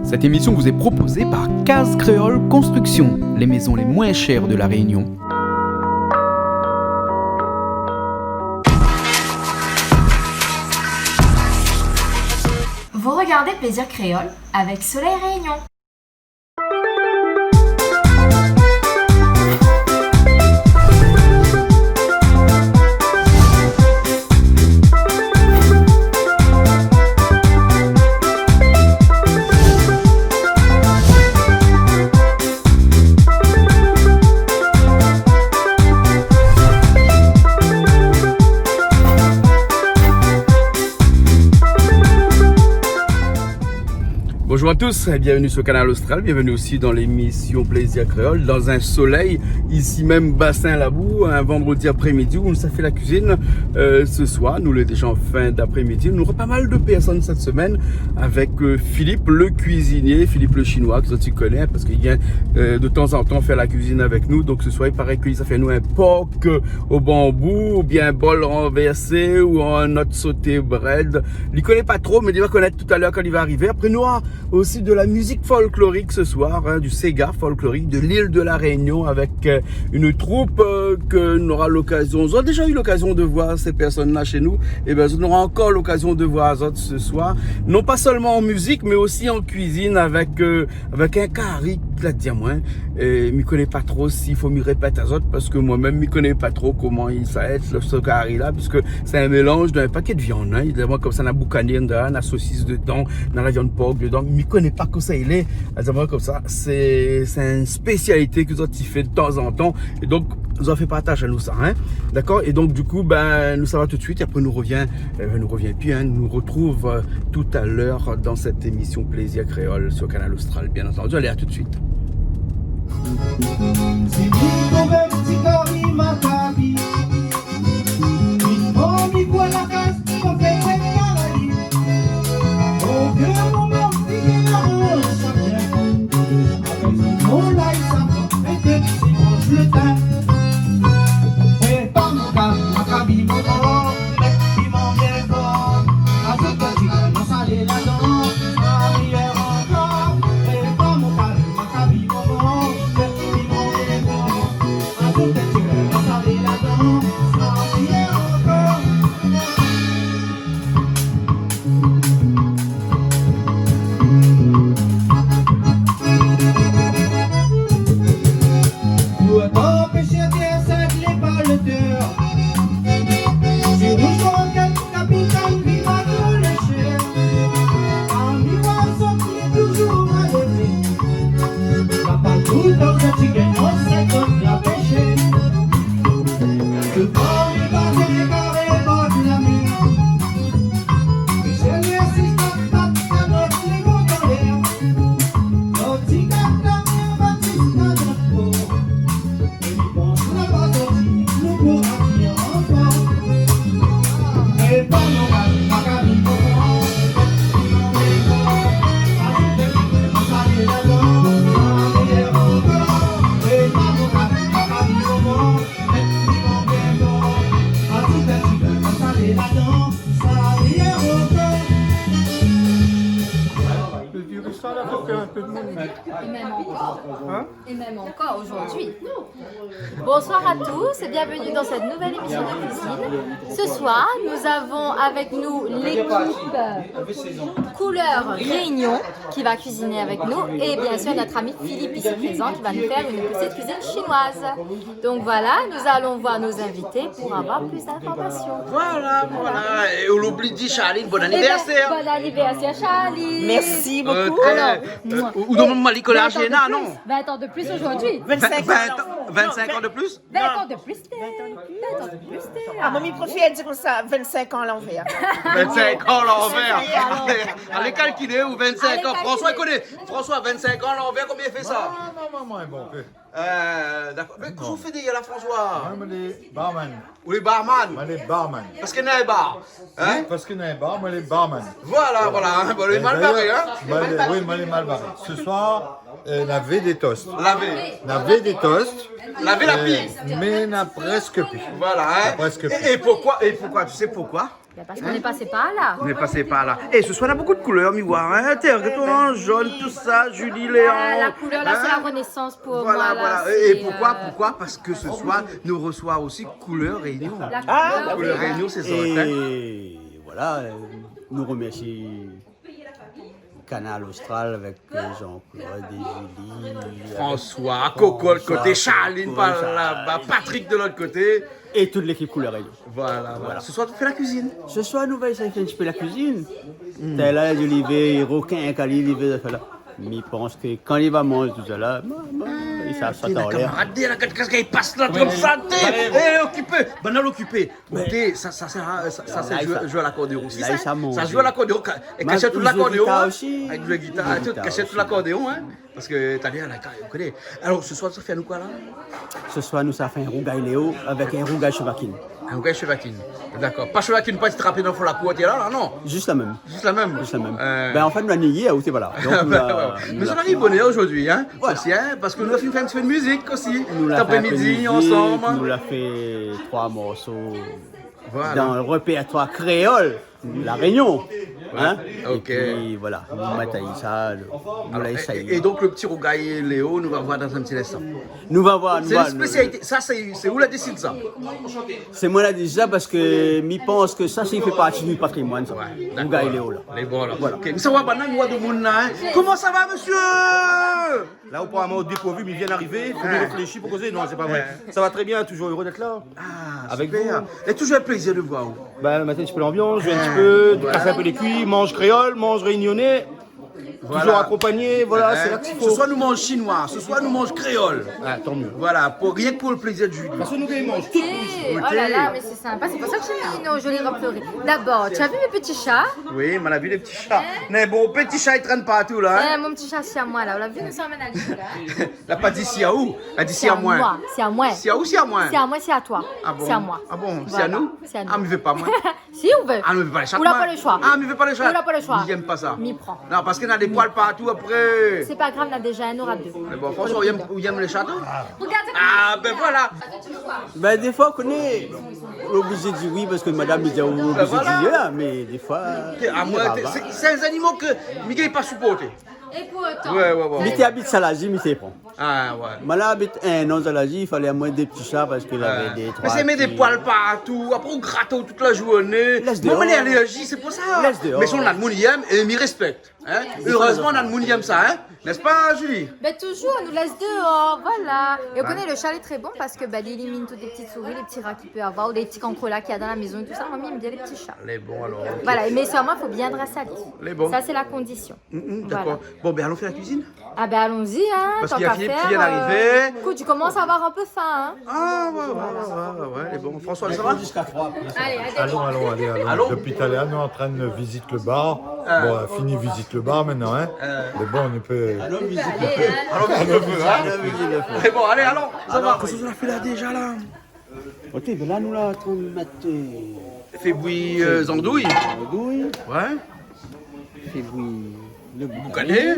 Cette émission vous est proposée par Case Créole Construction, les maisons les moins chères de La Réunion. Vous regardez Plaisir Créole avec Soleil Réunion. Bonjour à tous et bienvenue sur Canal Austral, bienvenue aussi dans l'émission Plaisir Créole, dans un soleil, ici même Bassin-Labou, un vendredi après-midi où on s'est fait la cuisine ce soir, nous l'avons déjà en fin d'après-midi, nous aurons pas mal de personnes cette semaine avec Philippe le cuisinier, Philippe le chinois, que tu connais parce qu'il vient de temps en temps faire la cuisine avec nous, donc ce soir il paraît que ça fait nous un porc au bambou, ou bien un bol renversé ou un autre sauté bread, il connaît pas trop mais il va connaître tout à l'heure quand il va arriver, après nous aussi de la musique folklorique ce soir, hein, du Sega folklorique de l'île de la Réunion avec une troupe que nous aura l'occasion, on a déjà eu l'occasion de voir ces personnes-là chez nous, et bien on aura encore l'occasion de voir les autres ce soir, non pas seulement en musique mais aussi en cuisine avec un carré, là dire moi, je ne connais pas trop s'il faut m'y répéter aux autres parce que moi-même je ne connais pas trop comment il s'aide ce carré-là, puisque c'est un mélange d'un paquet de viande, hein, il moi comme ça, la boucanière dedans, la saucisse dedans, dans la viande porc dedans, je ne connais pas que ça il est, comme ça, c'est une spécialité que vous avez fait de temps en temps, et donc vous en fait partage à nous ça, hein, d'accord, et donc du coup, ben, nous ça va tout de suite, et après nous revient puis hein, nous retrouve tout à l'heure dans cette émission Plaisir Créole sur Canal Austral, bien entendu, allez à tout de suite. Et même encore aujourd'hui. Bonsoir à tous et bienvenue dans cette nouvelle émission de cuisine. Ce soir, nous avons avec nous l'équipe Couleur Réunion qui va cuisiner avec nous et bien sûr notre ami Philippe ici présent qui va nous faire une petite cuisine chinoise. Donc voilà, nous allons voir nos invités pour avoir plus d'informations. Voilà. Et on l'oublie dit Charlie, bon anniversaire. Bon anniversaire Charlie. Merci beaucoup. Alors, Ou dans mon Malicole Argéna, non? 20 ans de plus aujourd'hui. 25 ans de plus? 20 ans de plus, 20 ans de plus. Ah, mamie préfère dire comme ça, 25 ans à l'envers. 25 ans à l'envers. Allez calculer ou 25 ans. François connaît. François, 25 ans à l'envers, combien fait ça? Non, bon peu. D'accord. Mais qu'est-ce que vous faites déjà là, François? Moi, les barman. Ou les barman? Moi, les barman. Parce qu'il y a un bar. Hein? Parce qu'il y a un bar, moi, les barman. Voilà. Bon, les mal barrés, hein? Oui, moi, les mal barrés. Ce soir, laver des toasts. Laver des toasts. Laver la pile. Mais n'a presque plus. Voilà, hein? Presque plus. Et pourquoi? Tu sais pourquoi? Parce qu'on est passé par là. On est passé par là. Et ce soir, on a beaucoup de couleurs, miroir. Hein? Regarde, jaune, tout ça, Julie, Léon. La couleur, là, c'est la renaissance pour moi. Là, Voilà. Et pourquoi? Parce que ce soir, nous reçoit aussi Couleur Réunion. La Couleur Réunion, c'est ça. Et voilà, nous remercions Canal Austral avec Jean-Claude et Julie. François, Coco de côté, Charline par là-bas, Patrick de l'autre côté. Et toute l'équipe Couleur Réunion. Voilà. Ce soir, tu fais la cuisine. Ce soir, nous allons faire un petit peu la cuisine. T'es là, Olivier, Roquin, Cali, Olivier, mais il pense que quand il va manger tout ça là, il s'assoit en l'air. Regardez, qu'est-ce qu'il passe là comme ça, t'es occupé. Banal occupé. Écoutez, ça c'est jouer à l'accordéon aussi. Ça joue à l'accordéon. Et cacher tout l'accordéon. Avec la guitare, cacher tout l'accordéon. Parce que t'as bien la carte, vous connaissez. Alors ce soir, ça fait nous quoi là? Ce soir, nous avons fait un rougail Léo avec un rougail Chevakine. Un rougail Chevakine. D'accord. Pas Chevakine, pas te rappeler dans la cour là, non? Juste la même. Juste la même. Ben en fait, nous l'avons nié, ou c'est voilà. Mais on arrive bonnet aujourd'hui, hein? Aussi, hein? Parce que nous avons fait un petit peu de musique aussi. L'après-midi, ensemble. Nous l'avons fait 3 morceaux dans le répertoire créole, La Réunion. Hein? Ok. Et puis voilà, nous mettons ça, nous l'avons essayé. Et donc le petit rougail Léo, nous va voir dans un petit instant. Nous va voir. C'est une spécialité. Ça, c'est où la décide ça? C'est moi là déjà parce que je pense que ça, fait partie du patrimoine. Ça. Ouais, rougail Léo là. Les bons là. Voilà. Ok. Mais ça va, de monde là, hein? Comment ça va, monsieur? Là, apparemment, au dépourvu, mais il vient d'arriver. Il faut bien réfléchir pour causer. Non, c'est pas vrai. Ça va très bien, toujours heureux d'être là. Ah, avec super. vous. Et toujours un plaisir de voir. Bah, maintenant, un petit peu l'ambiance, jouer un petit peu, casser un peu les cuits, mange créole, mange réunionnais. Toujours accompagné, voilà, c'est là qu'il faut. Ce soir, nous mange chinois, ce soir, nous mange créole. Ah, tant mieux. Voilà, rien que pour le plaisir de Julie. Parce que nous, ils mangent tout. Oh là là, mais c'est sympa, c'est pour ça que j'ai mis nos jolis robes fleuries. D'abord, tu as vu mes petits chats? Oui, on a vu les petits chats. Mais bon, petits chats, ils traînent partout là. Hein? Mon petit chat, c'est à moi là. On l'a vu, nous sommes à l'île là. La pas d'ici à où? Elle dit si à moi. C'est à moi. C'est à où, c'est à moi? C'est à moi, c'est à toi. Ah bon? C'est à moi. Ah bon? C'est Voilà. à nous? C'est à nous. Ah, mais il veut pas moi. Si, on veut. Ah, mais il veut pas les chats. On n'a pas le choix. Ah, mais il veut pas les chats. On n'a pas le choix. Il aime pas ça. M'y prend. Non, parce qu'il a des poils partout après. C'est pas grave, on a déjà un, on aura deux. Mais bon, François, il aime les chats? Regarde. Ah, ben voilà. Ben des fois, on est obligé de dire oui parce que madame dit obligé de dire là, mais des fois. Ah, moi, c'est un animal que Miguel n'est pas supporté. Et pour autant. Ouais. Mais tu habites Salagie, mais c'est prend. Ah, ouais. Moi là, habite un an Salagie, il fallait à moins des petits chats parce qu'il avait des trois. Mais c'est mettre des poils partout, après on gratte toute la journée. Laisse Moi, dehors. j'ai allergie, c'est pour ça. Laisse dehors. Mais si on a de monde qui aime et m'y respecte. Hein? Heureusement, on a de monde qui aime ça, hein? N'est-ce pas, Julie? Ben toujours, on nous laisse dehors, voilà. Et on connaît le chat est très bon parce que il élimine toutes les petites souris, les petits rats qu'il peut avoir, ou les petits cancrelats qu'il y a dans la maison et tout ça. Mamie aime bien les petits chats. Les bons alors. Voilà, mais seulement il faut bien dresser. Les bons. Ça c'est la condition. D'accord. Voilà. Bon, ben allons faire la cuisine. Ah ben allons-y, hein. Parce tant qu'il y a qu'à Philippe faire, qui vient d'arriver. Écoute, tu commences à avoir un peu faim, hein. Ah, ouais, les bons. François, ça va? Jusqu'à 3. Allez. Allons. Depuis tout à l'heure, nous on est en train de visiter le bar. Bon, fini visite le bar maintenant, hein. Mais bon, on peut. Alors, c'est bon, allez, allons. Ça va. Qu'est-ce qu'on a fait là déjà, là? Ok, ben là, nous là, en train de mettre. Fait bouillir andouilles. Andouille, Ouais. fait bouillir le Boucané.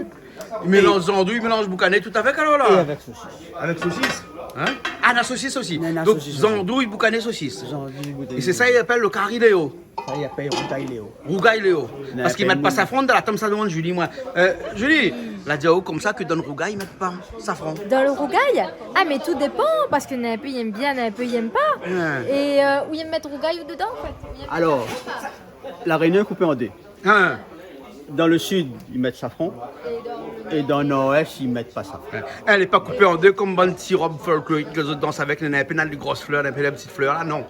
Il mélange andouilles, il mélange boucané tout avec alors là. et avec saucisse. Avec saucisse. Hein? Ah, la saucisse aussi. La Donc, saucisse aussi. andouilles, boucané, saucisse. Genre du goût de- Et c'est ça, il appelle le carré Léo. Ça, il appelle rougail Léo. Rougail Léo. Parce qu'ils appelle mettent pas nous. safran dans la tome, ça demande Julie, moi. Julie, la diao comme ça que dans le rougail, ils mettent pas safran. Dans le rougail? Ah mais tout dépend parce que un peu il aime bien, un peu il aime pas. Ouais. Et où il aime mettre rougail ou dedans en fait. Il aime Alors, la Réunion est coupée en deux. Hein? Dans le sud, ils mettent safran. Et dans le nord-est, ils mettent pas safran. Elle n'est pas coupée en deux comme bonne petite robe folklorique que les autres dansent avec, les pénales des grosses fleurs, les petites fleurs, là, non.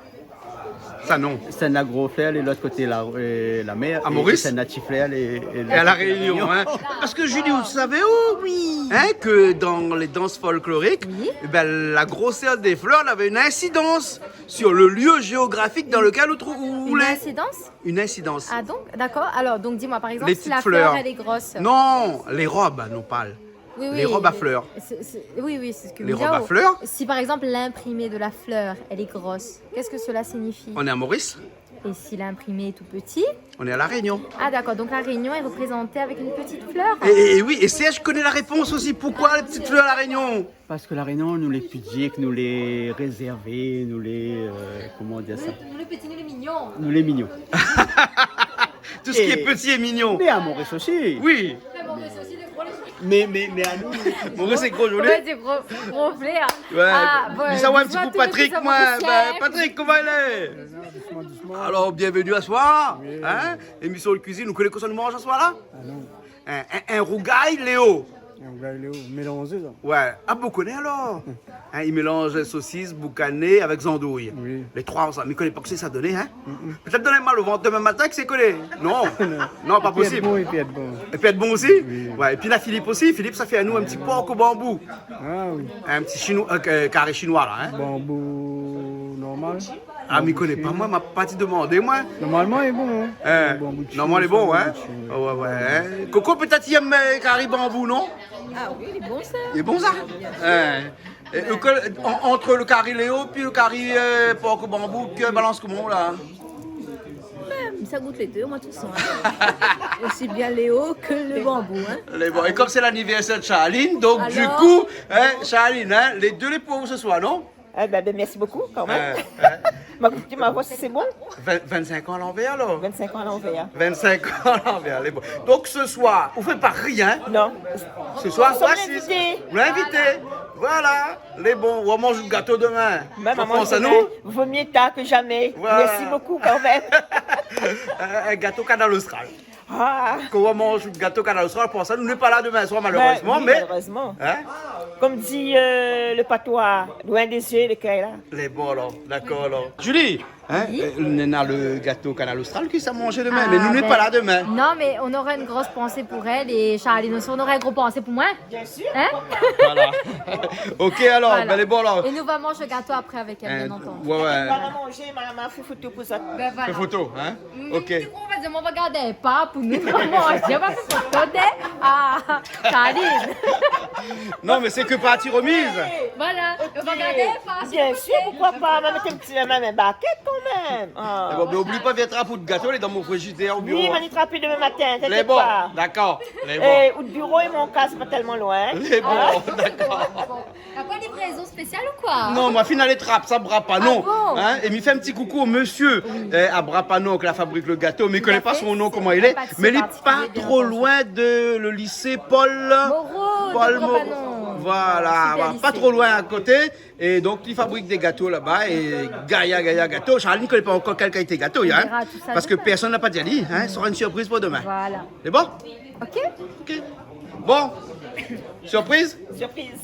Ça, non. C'est un agro-flair et l'autre côté, la mer. À Maurice? C'est un natif-flair et Et à la Réunion, hein. Parce que Julie, vous savez où? Oui. Hein, que dans les danses folkloriques, eh ben, la grosseur des fleurs elle avait une incidence sur le lieu géographique dans lequel où Une les... incidence? Une incidence. Ah donc, d'accord. Alors, donc dis-moi par exemple Les si la petites fleur fleurs. elle est grosse. Non, les robes, nous parle. Oui, Les robes à fleurs. Oui, c'est ce que Les Miao- robes à fleurs? Si par exemple l'imprimé de la fleur elle est grosse, qu'est-ce que cela signifie? On est à Maurice? Et si l'imprimé est tout petit? On est à La Réunion. Ah d'accord, donc la Réunion est représentée avec une petite fleur. Et oui, et c'est, je connais la réponse aussi. Pourquoi les petites fleurs à La Réunion? Parce que la Réunion, nous les pudiques, nous les réservés, nous les... comment dire ça? Nous les petits, nous les mignons. Nous les mignons. Tout ce qui est petit et mignon. Mais à Maurice aussi. Oui. Mais bon, c'est aussi des gros Mais à nous... Mon gars, c'est gros joli. Ouais, c'est gros flair. Ouais. Ah, bon, Dis ça ouais, un petit dis-moi coup tout Patrick, le plus moi. officiel. Patrick, comment il est? Alors, bienvenue à soir. Hein? Émission de cuisine, vous connaissez quoi ça nous mange à soir là? Ah non, Un rougail Léo. on va aller mélanger ça. Ouais. Ah, vous connaissez alors? Hein, il mélange saucisse, boucané avec zandouille. Oui. Les trois ensemble. Mais il ne connaît pas que ça donnait, hein? Peut-être donner mal au ventre demain matin que c'est collé. Non. Non, pas Puis être possible. bon et puis être bon. Et puis être bon aussi? Ouais. Et puis là, Philippe aussi. Philippe, ça fait à nous un petit porc au bambou. Ah oui. Un petit chinois, carré chinois là, hein? Bambou normal. Ah, mais il connaît pas, moi, m'a pas dit demander, moi. Normalement, il est bon. Hein. Hein? Bambou de Normalement, il est Chine, bon, hein? bambou de Chine, ouais. Oh, ouais, ouais. Coco, peut-être il aime carré bambou, non? Ah oui, il est bon ça. Il est bon, ça? Hein? Et entre le carré Léo puis le carré porc au bambou, que balance comment, là? Ça goûte les deux, moi tout ça. Aussi bien Léo que le bambou. Hein. Bon. Et comme c'est l'anniversaire de Charline, donc Alors? du coup, hein, Charline, hein, les deux les pour vous ce soir, non? Eh ben, merci beaucoup quand même. Hein? Tu m'as voir si c'est bon. 25 ans à l'envers, alors? 25 ans à l'envers. 25 ans à l'envers, les bons. Donc ce soir, vous ne faites pas rien. Non. Ce soir, Nous sommes voici. invités. Vous l'invitez. Voilà, les bons. On mange le gâteau demain. Même On maman, pense à nous. vaut mieux tard que jamais. Voilà. Merci beaucoup quand même. Un gâteau canal austral. Ah. Quand on mange le gâteau canal austral, pour ça, nous n'est pas là demain soir, malheureusement. Oui, mais. malheureusement. Hein? Comme dit le patois, loin des yeux, le cœur là. Les bons alors, d'accord alors. Julie, hein, on a le gâteau canal austral qui s'est mangé demain, mais nous n'est pas là demain. Non, mais on aurait une grosse pensée pour elle et Charline aussi, on aurait une grosse pensée pour moi. Bien sûr. Hein? Voilà. Ok alors, Voilà. ben les bons alors. Et nous allons manger le gâteau après avec elle, bien entendu. Ouais, ouais. Maman manger, maman fait photo pour ça. Ben voilà. Fais photo, hein? Ok. Du coup, on va dire, on va garder un pas pour nous manger. On va faire photo à Charline. Non, mais c'est que partie remise. Voilà, on va garder un pas. Bien sûr, pourquoi pas. Maman, mettre un petit même un baquette quand même. Ah. Bon, mais oublie pas, viens traper de gâteau, elle est dans mon frigidaire au bureau. Oui, m'en y trapper demain matin, Les t'inquiète bons, pas. d'accord. Les bons. Ou le bureau et mon cas, c'est pas tellement loin. Les bons, d'accord. T'as pas de livraison spéciale ou quoi? Non, ma fille, elle trappe, ça Brapanon. Ah bon? Hein? Et il fait un petit coucou au monsieur à Brapanon qui la fabrique le gâteau, mais il ne connaît pas son nom, comment il est. Pâtissier Mais il n'est particulier, pas bien trop entendu. loin de le lycée Paul Moreau, de Moreau. Brapanon. Voilà, Super voilà, pas lycée. trop loin à côté. Et donc, il fabrique des gâteaux là-bas. Et Gaïa gâteau. Charline ne connaît pas encore quelle qualité gâteau, On hein, verra tout ça parce que demain. personne n'a pas déjà dit. Hein, ça sera une surprise pour demain. Voilà. C'est bon? Ok? Ok. Bon, surprise? Surprise.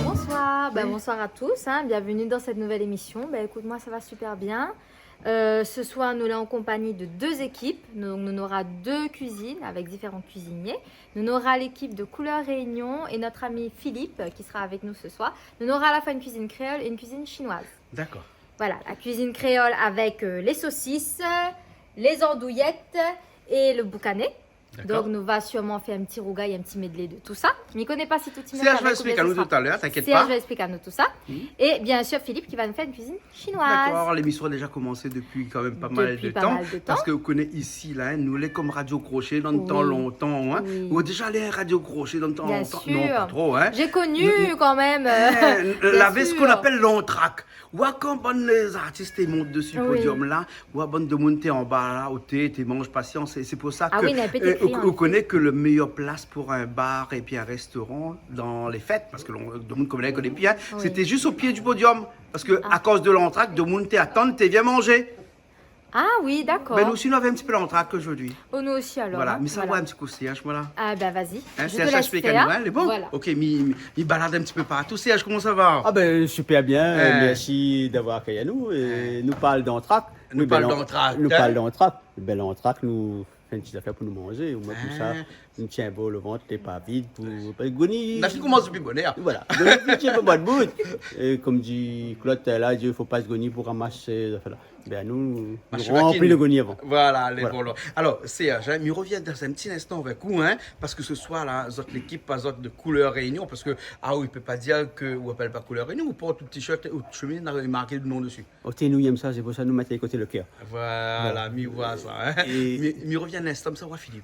Bonsoir, bonsoir à tous, hein. Bienvenue dans cette nouvelle émission. Écoute, moi ça va super bien. Ce soir, nous sommes en compagnie de deux équipes. Donc, nous aurons deux cuisines avec différents cuisiniers. Nous aurons l'équipe de Couleur Réunion et notre ami Philippe qui sera avec nous ce soir. Nous aurons à la fois une cuisine créole et une cuisine chinoise. D'accord. Voilà, la cuisine créole avec les saucisses, les andouillettes et le boucané. Donc, nous va sûrement faire un petit rougail, un petit medley de tout ça. Je ne connais pas si tout le monde Serge va expliquer à nous tout à l'heure, t'inquiète pas. Serge va expliquer à nous tout ça. Et bien sûr, Philippe qui va nous faire une cuisine chinoise. D'accord, l'émission a déjà commencé depuis quand même pas mal de temps. Parce que vous connaissez ici, là, nous, les comme Radio Crochet dans le temps longtemps. Hein. Oui. Vous avez déjà allé à Radio Crochet dans le temps Bien longtemps? sûr. Non, pas trop. Hein. J'ai connu quand même. L'avait ce qu'on appelle l'entraque. Ou quand les artistes montent dessus le Oui. podium là, ou bonne de monter en bas là, au thé, tu manges patience. C'est pour ça Ah que oui, il y a un petit on connaît que le meilleur place pour un bar et puis un restaurant dans les fêtes, parce que le monde connaît bien, c'était juste au pied du podium. Parce que à cause de l'entracte, de monde t'attend, t'es bien mangé. Ah oui, d'accord. Mais nous aussi, nous avons un petit peu l'entracte aujourd'hui. Oh, nous aussi alors. Voilà, hein, mais ça va un petit coup, CH, voilà. Ah ben vas-y. Hein, je CH, te laisse explique à faire. nous, hein, les bons. Voilà. Ok, mi balade un petit peu partout. CH, comment ça va? Ah ben super bien, Eh. merci d'avoir accueilli à nous. Et nous parle d'entraque. Nous parle d'entracte, Nous hein. parle d'entraque. Ben l'entraque nous fait une petite affaire pour nous manger. Au moins tout ça, nous tient beau le ventre, t'es pas vide. Pour Goni. La fille commence depuis bonheur. Voilà. Donc, tu pas de bout. Et comme dit Claude, là, il faut pas se goni pour ramasser ces affaires-là. Ben nous remplis le goni avant. Voilà, les bons. Alors, CH, hein, mais revient dans un petit instant avec vous, hein, parce que ce soir, là, l'équipe, pas de couleur Réunion, parce que, il peut pas dire que, ou appelle pas couleur Réunion, ou porte tout t-shirt ou chemise, il marqué le nom dessus. Oh, nous aime ça, c'est pour ça que nous mettons à côté le cœur. Voilà, mi voit ça. Hein. Et- Mi revient un instant, ça va Philippe.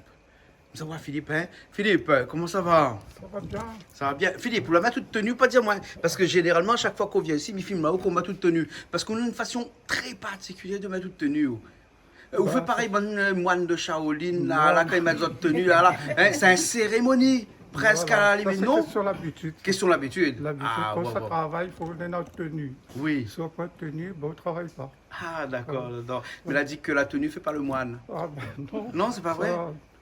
Ça va Philippe, hein. Philippe, comment ça va? Ça va bien. Ça va bien. Philippe, vous l'avez toute tenue, pas dire moi. Parce que généralement, chaque fois qu'on vient ici, mi filme là-haut, qu'on met toute tenue. Parce qu'on a une façon très particulière de mettre toute tenue. Vous faites pareil, bon moine de Shaolin, là, quand il met toute tenue, là. Hein, c'est une cérémonie, presque à la limite, non? C'est question l'habitude. Question l'habitude. L'habitude, quand ça travaille, il faut donner notre tenue. Oui. Si on n'a pas de tenue, on ne travaille pas. Ah, d'accord, d'accord. Mais il a dit que la tenue ne fait pas le moine. Ah ben non. Non, c'est pas vrai?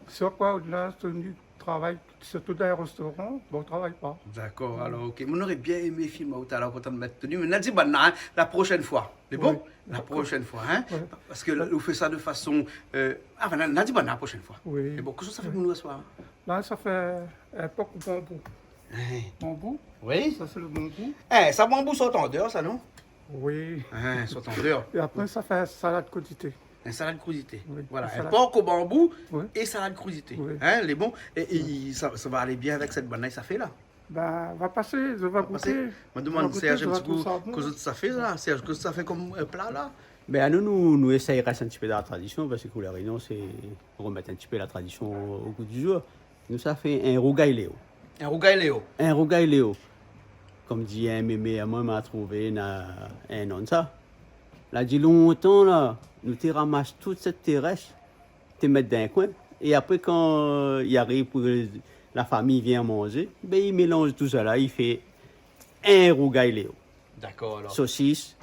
Si on n'a pas la tenue, travaille, surtout dans les restaurants, on ne travaille pas. D'accord, alors ok. On aurait bien aimé filmer tout à l'heure quand on mettre tenue, mais on a dit bon, hein, la prochaine fois. C'est bon? Oui. La prochaine fois, hein? Oui. Parce que là, on fait ça de façon. Ah, ben, on a dit bon, la prochaine fois. Oui. Et bon, qu'est-ce que ça fait pour nous ce soir? Là, ça fait un peu de bambou. Hein. Bambou, Oui? ça c'est le bambou. Eh, ça bambou saute en dehors, ça, non? Oui. Hein, saute en dehors. Et après, ça fait salade crudité. Un salade crudité. Oui, Voilà, une un salade. porc au bambou Oui. et salade crudité. Oui. Hein, les bons. Et ça va aller bien avec cette bonne ça fait là. Ben, va passer, je vais Passer. goûter. Je me demande, Je vais Serge, un goûter, petit je vais coup, trouver ça bon. qu'est-ce que ça fait là? Serge, qu'est-ce que ça fait comme plat là? Ben, à nous essayons un petit peu de la tradition, parce que la Réunion, c'est remettre un petit peu la tradition au goût du jour. Nous, ça fait un rougail Léo. Un rougail Léo. Un rougail Léo. Comme dit un mémé à moi, m'a trouvé un an de ça. Là, dit longtemps, là, nous te ramassons toute cette terrestre, te mettre dans un coin, et après, quand il arrive pour que la famille vient manger, ben, il mélange tout ça là, il fait un rougail Léo. D'accord alors. Saucisse,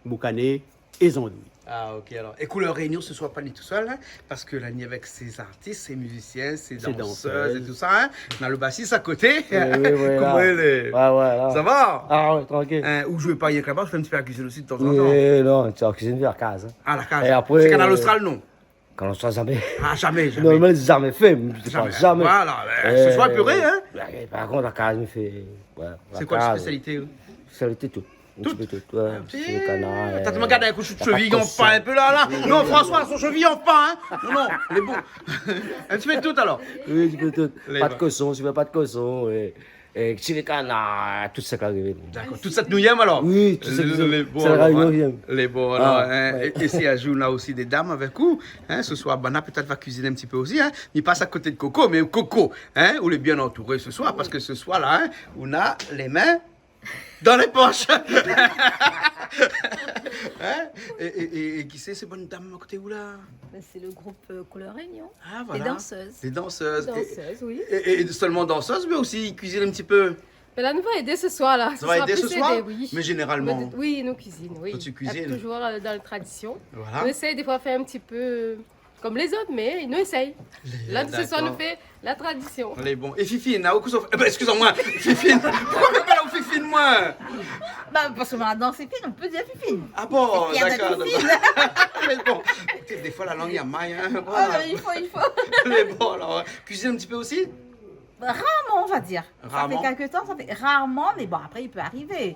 boucané et zandouille. Ah ok alors. Et couleur Réunion ce soit pas ni tout seul, hein, parce que là, ni avec ses artistes, ses musiciens, ses danseuses et tout ça, hein. On a le bassiste à côté. Comment elle est? là. Ça va? Ah ouais, tranquille. Hein, ou je vais pas rien que là-bas, je fais un petit peu la cuisine aussi de temps en temps. Oui, non, tu as cuisine vers casa. Ah la case. Et après, C'est Canal Austral non? Quand on soit jamais. Ah jamais, jamais. Normalement, jamais fait, mais je sais pas, jamais. Voilà, ce soit purée, hein. Par contre, la case me fait. Ouais, C'est quoi la spécialité? Spécialité tout. Un petit peu tout. Ouais, le canard. T'as regardé un coup de cheville en pain un peu là. Non, François, son cheville en pain, hein. Non, il est beau. Un petit peu de tout alors. Oui, un petit peu tout. Les Pas bas. de cochon, tu veux pas de cochon. Et si les canards, tout ça qui arrive. D'accord. Toute cette nouillème alors? Oui, tout ça. Les bons. C'est la alors, réunion hein. qui aime. Les bons alors. Ah, Hein. ouais. Et si ajoute là aussi des dames avec vous, hein, ce soir, Bana peut-être va cuisiner un petit peu aussi. Hein. Il passe à côté de Coco, mais Coco, hein, on est bien entouré ce soir parce que ce soir là, hein, on a les mains dans les poches. Hein? Et qui c'est ces bonnes dames à côté où là? C'est le groupe Couleur Réunion. Ah, voilà. Les danseuses. Les danseuses. Danseuses, oui. Et seulement danseuses, mais aussi ils cuisinent un petit peu. Mais là, nous va aider ce soir là. Ça va aider ce plus soir? oui. Mais généralement. Oui, nous cuisinons, oui. Toi, tu cuisines? Toujours dans la tradition. Voilà. On essaye des fois de faire un petit peu comme les autres, mais nous essayons. Là, ce soir, nous fait la tradition. Les bons. Et Fifine, à Okusof. Excusez-moi, Fifine. Pourquoi même pas là où Fifine, moi? Bah, parce que maintenant c'est fine, on peut dire fifine. Ah bon, Il y en a d'accord. des fines. Mais bon, écoutez, des fois la langue, il y a maille. Hein. Ah, Voilà. il faut. Mais bon, alors, cuisine un petit peu aussi? Rarement, on va dire. Rarement. Ça fait quelques temps, ça fait rarement, mais bon, après, il peut arriver.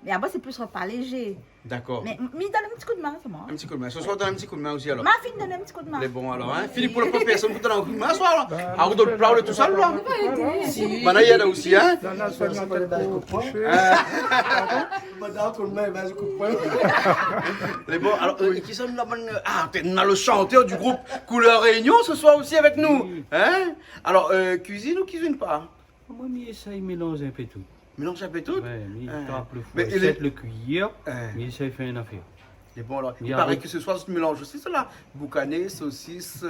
Mais après, c'est plus repas léger. D'accord. Mais m'y donne un petit coup de main, c'est moi. Un petit coup de main. Ce soir, donne un petit coup de main aussi, alors. Ma fille me donne un petit coup de main. Les bons, alors, hein. Philippe, pour la première personne, vous donnez un coup de main ce soir, là. Ah, vous donnez le plat, tout seul, là. Si. Bah, là, il y en a aussi, hein. Là, seulement pour coucher. Les bons, alors, qui sont la bonne. Ah, on a le chanteur du groupe Couleur Réunion ce soir aussi avec nous. Hein? Alors, cuisine ou cuisine pas? Moi, ça, il mélange un peu tout. Mélange un peu tout? Ouais, mais il tape le Mais fouet, il est- le cuillère, Hein. mais ça, il fait une affaire. Les bons, alors. Il Il y a paraît un- que ce soit ce mélange aussi, cela. Boucané, saucisse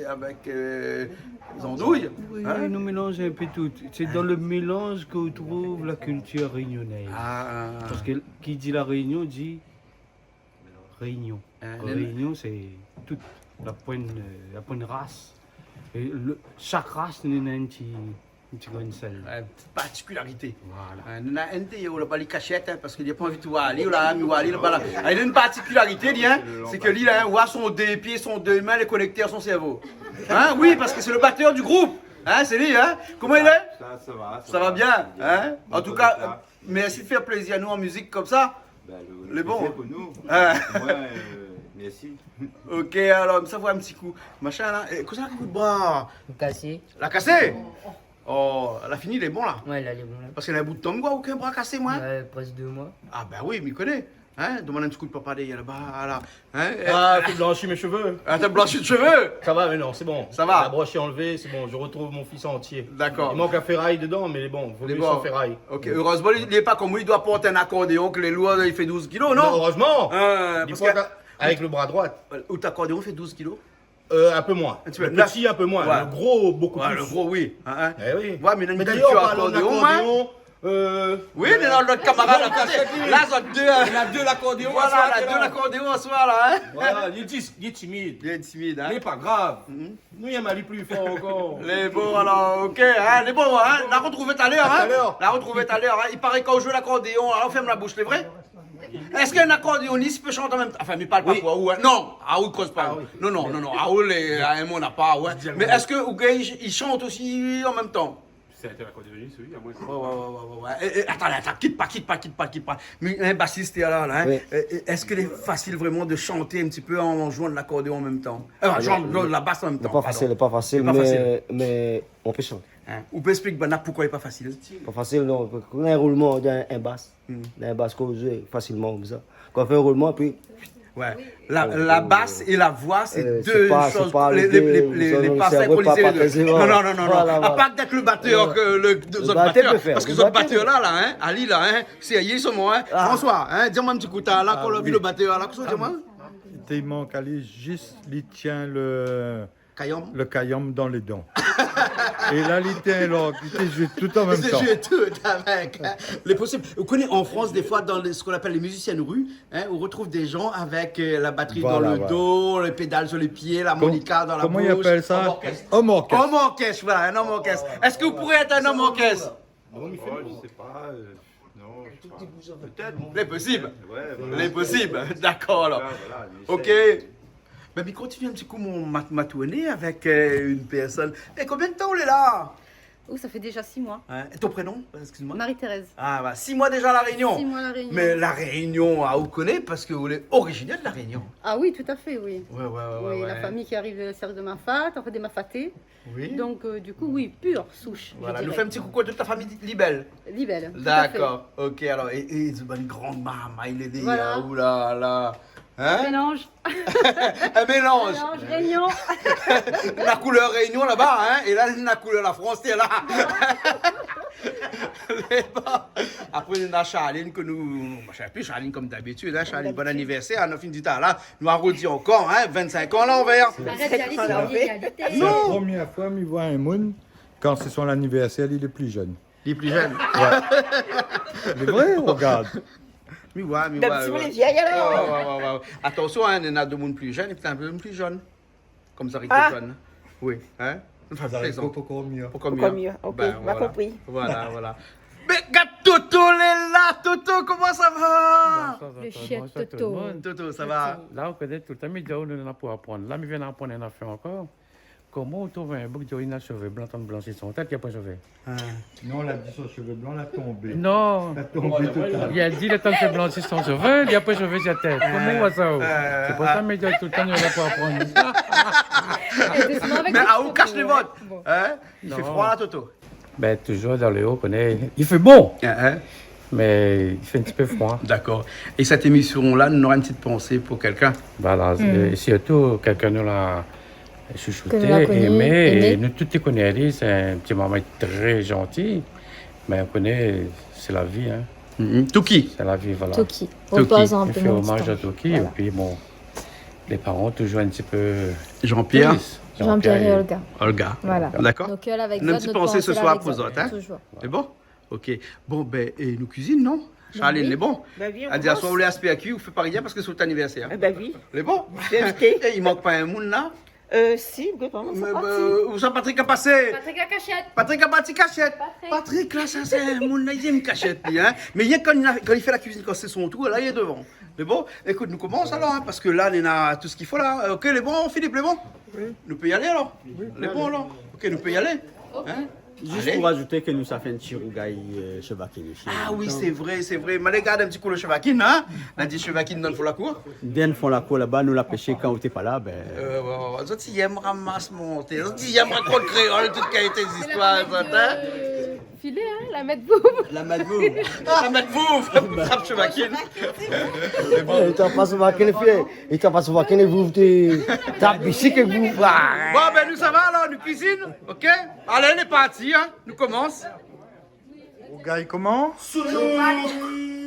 avec les andouilles. Oui, Hein? nous mélangeons un peu tout. C'est dans le mélange qu'on trouve la culture réunionnaise. Ah. Parce que qui dit la Réunion dit Réunion. Réunion, c'est toute la bonne race. Et chaque race, nous a un petit grain de sel. Une petite particularité. Voilà. Nous avons un thé, on n'a pas les cachettes, hein, parce qu'il n'y a pas envie de voir aller, il a une particularité, hein, c'est que lui, là, a son deux pieds, son deux mains, les connectés à son cerveau. Hein, oui, parce que c'est le batteur du groupe. Hein, c'est lui, hein. Comment il est? Ça va bien, hein. En tout cas, merci de faire plaisir à nous en musique comme ça. Les bons. Pour nous. Hein. Merci. Ok, alors, ça voit un petit coup. Machin, là. Qu'est-ce que ça coup de bras? Cassé. La cassée? Oh, elle a fini, il est bon là. Ouais, là, il est bon là. Parce qu'il a un bout de temps, quoi, aucun bras cassé, moi. Ouais, presque 2 mois. Ah, ben oui, mais il connaît. Hein? Demande un petit coup de papa d'ailleurs là-bas, là. Hein? Ah, tu blanchis mes cheveux. Ah, t'as blanchi de cheveux? Ça va, mais non, c'est bon. Ça va. La broche est enlevée, c'est bon, je retrouve mon fils entier. D'accord. Il manque un ferraille dedans, mais bon, vaut Il est mieux bon. sans ferraille. Ok, heureusement, il n'est pas comme moi, il doit porter un accordéon, que les lois, il fait 12 kilos, non? Heureusement. Parce Dis-moi que... avec le bras droit. Ou ta accordéon fait 12 kilos? Un peu moins. Tu Le veux petit, un peu moins. Ouais. Le gros, beaucoup Ouais, plus. le gros, oui. Hein? Eh oui. Ouais, mais il a une Mais culture d'ailleurs, parlons accordéon, hein? d'accordéon. Oui, il est dans notre camarade là, ça deux. Il a deux l'accordéon. Voilà, il a deux l'accordéon en soir là, hein? Voilà, il est timide. Il est timide, hein? Mais pas grave. Nous, il y a mal plus fort encore. Les bons, alors, ok, hein, les bons, hein, la retrouver tout à l'heure, À hein, tout à l'heure. la retrouver tout à l'heure, hein, il paraît qu'on joue l'accordéon, alors on ferme la bouche, c'est vrai? Est-ce qu'un accordéoniste peut chanter en même temps? Enfin, mais parle pas pour Aou, hein. Non, Aou, il cause pas. Non, Aou, on n'a pas, ouais. Mais est-ce que Ouga, il chante aussi en même temps? C'est un accordéoniste, oui, à moins. Ouais. Attends, quitte pas. Mais un bassiste est là, hein. Oui. Est-ce qu'il est facile vraiment de chanter un petit peu en jouant de l'accordéon en même temps? Jouant de la basse en même temps. Pas facile, pas facile, Pas facile. mais on peut chanter. Hein. Ou peut expliquer pourquoi il n'est pas facile? Pas facile, non. Quand on a un roulement d'un basse, d'un basse qu'on joue facilement comme ça. Quand on fait un roulement, puis. Ouais. La basse et la voix, c'est deux choses. pas Les pas synchroniser les deux. Non. Voilà, À part d'être le batteur que les autres batteur batteurs. peut faire, Parce que le les autres batteur batteurs là, hein, Ali là, hein, c'est ils sont moi, hein. François, hein, dis-moi un petit coup, t'as là, qu'on a vu le batteur là, qu'est-ce que dis-moi? Il manque aller juste, il tient le caillom dans les dents. Et là, il tient l'autre, il joue tout en même temps. C'est tout avec. Hein. Les possibles. Vous connaissez en France, des fois, dans ce qu'on appelle les musiciens de rue, hein, on retrouve des gens avec la batterie dans le dos, les pédales sur les pieds, l'harmonica dans la bouche. Comment ils appellent ça? Homme orchestre. Homme orchestre, voilà, un homme orchestre. Est-ce que vous pourrez être un homme orchestre? Non, je sais pas. Non, je sais pas. Peut-être. Les possibles. Ouais, Les possibles. D'accord, alors. Voilà, Ok. Mais continue un petit coup mon matouné avec une personne. Et combien de temps on est là? Oh, ça fait déjà 6 mois. Hein? Et ton prénom? Excuse-moi. Marie-Thérèse. Ah, bah, 6 mois déjà à La Réunion. 6 mois à La Réunion. Mais La Réunion, vous connaissez parce que vous êtes originaire de La Réunion. Ah oui, tout à fait, oui. Ouais. Oui, la famille qui arrive de Serre de Mafat, enfin des Mafatés. Oui. Donc, du coup, oui, pure souche. Voilà, je nous dirais. fait un petit coucou à toute ta famille Libelle. Libelle. tout à fait. D'accord, ok, alors, et une grande maman, il est dit, Voilà. oulala. Hein? Mélange. Un mélange. Mélange, réunion. La couleur Réunion là-bas, hein, et là, la couleur la France, c'est là. Après, on a Charline que nous. Je ne sais plus, Charline comme d'habitude, hein, Charline, bon anniversaire, on a fini du temps là. Nous avons redit encore, hein, 25 ans à l'envers. C'est la première fois que je vois un moun, quand c'est son anniversaire, il est plus jeune. Il est plus jeune. C'est vrai, regarde. Mais ouais. les vieilles alors. Ouais. Attention, hein, il y en a deux mondes plus jeunes et peut-être un peu plus jeunes. Comme ça, jeune. Oui, hein. Enfin, Pourquoi mieux? Pourquoi mieux, ok, Ben, m'a voilà. compris. Voilà. Mais regarde Toto, est là. Toto, comment ça va? Le chien Toto. Toto, ça va? Là, on connaît tout le temps, mais on en a pour apprendre. Là, je viens d'apprendre une affaire encore. Comment on trouve un bouc d'orina cheveux blancs, tant de blanchir son tête, il n'y a pas de cheveux. Non, on a dit son cheveu blanc, l'a tombé. Non. L'a tombé total. Il a dit le temps de se blanchir son cheveu, il n'y a pas de cheveux sur la tête. Comment on voit ça? C'est pour ça que je dis tout le temps, on a pour apprendre. Mais à où cache les votes? Hein? Il fait Non. froid là, Toto? Ben, toujours dans le haut, il fait bon, Hein? mais il fait un petit peu froid. D'accord. Et cette émission-là, nous aura une petite pensée pour quelqu'un. Voilà, et surtout, quelqu'un nous l'a Que chouchouté, nous l'a connu, aimé. et nous tous les connaissons, c'est un petit maman très gentil, mais on connaît, c'est la vie, hein. Toki. C'est la vie, voilà. Toki. Repose en On paix, fait mon hommage petit à temps. Toki, Voilà. et puis bon, les parents toujours un petit peu... Jean-Pierre. tristes. Jean-Pierre et Olga. Olga. Voilà. D'accord. Donc, elle avec On a Zod, un petit notre pensée ce pensée soir avec pour Zod, Zod, hein? toujours. C'est bon? Ok. Bon, ben, et nous cuisine, non? Charline, oui. les bon? Ben oui, on Elle dit à commence. soir, vous voulez SPAQ, vous faites pas rien parce que c'est votre anniversaire. Eh ben oui. Les bon? Je suis invitée. Et il manque pas un monde là? Si, oui, vraiment, c'est Mais, parti. où ça Patrick a passé? Patrick la cachette. Patrick a parti cachette. Patrick, là, ça c'est un monde là, il aime cachette, lui, hein. Mais quand il fait la cuisine, quand c'est son tour, là, il est devant. Mais bon, écoute, nous commençons alors, hein, parce que là, on a tout ce qu'il faut là. Ok, les bons, Philippe, les bons? Oui. Nous pouvons y aller alors? Les bons alors? Ok, nous pouvons y aller? Hein? Juste Allez. pour ajouter que nous, ça fait un petit rougail chevaquin ici. Ah oui, c'est vrai, c'est vrai. Mais les gars, un petit coup le chevaquin, hein? On a dit chevaquin dans le la cour. Dès font la cour là-bas, nous la pêcher quand on n'était pas là, ben. Les autres, ils aiment ramasser monter. Les autres, ils aiment raconter créole, toute qualité des histoires, hein? Filet, hein, la mettre boum. La madouve. La mettre vous, frappe chevaquin. Il t'a pas souvent qu'il fait. Il t'a pas souvent qu'il vous t'as biché que vous. Bon, ben nous ça va alors, nous cuisine, ok? Allez, on est parti, hein? Nous commence. Rougail comment? Sounou.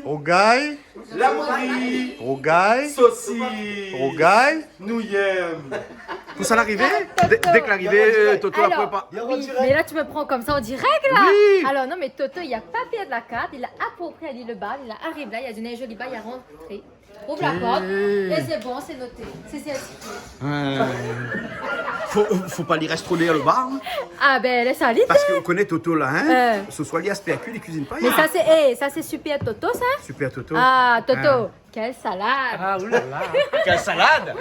Rougail. Lamourie. Rougail. Saucisse. Rougail. Nouillem. Pour ça l'arrivée? Dès que l'arrivée, Toto la Alors, prépare. oui, mais là tu me prends comme ça en direct là. Oui. Alors non mais Toto il a pas fait de la carte, il a approprié le bal, il arrive là, il a donné un joli bal, il a rentré. Ouvre la porte, et c'est bon, c'est noté, c'est certifié. Faut pas lui restaurer le bar. Hein? Ah ben laisse aller. Parce qu'on connaît Toto là, hein? Ce soit lié à SPAQ, il cuisine pas. Mais hein? ça c'est super Toto ça. Super Toto. Ah Toto, Ah. quelle salade. Ah, oulala. Quelle salade!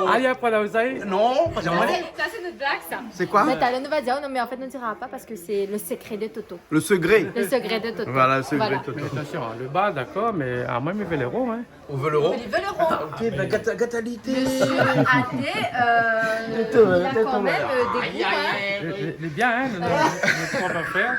Ah, il y a pas là, vous savez? Non, pas jamais. Ça c'est notre blague ça. C'est quoi? Mais Talon va dire non mais en fait on ne dira pas parce que c'est le secret de Toto. Le secret. Le secret de Toto. Voilà, le secret de Toto. Mais attention, le bas, d'accord, mais à moi, il me fait l'euro, hein. On veut l'euro? Il veut le rond. Ok, ben gatalité. Monsieur Athé, il a quand même des goûts. Hein. Il est bien, hein, ne pas en faire.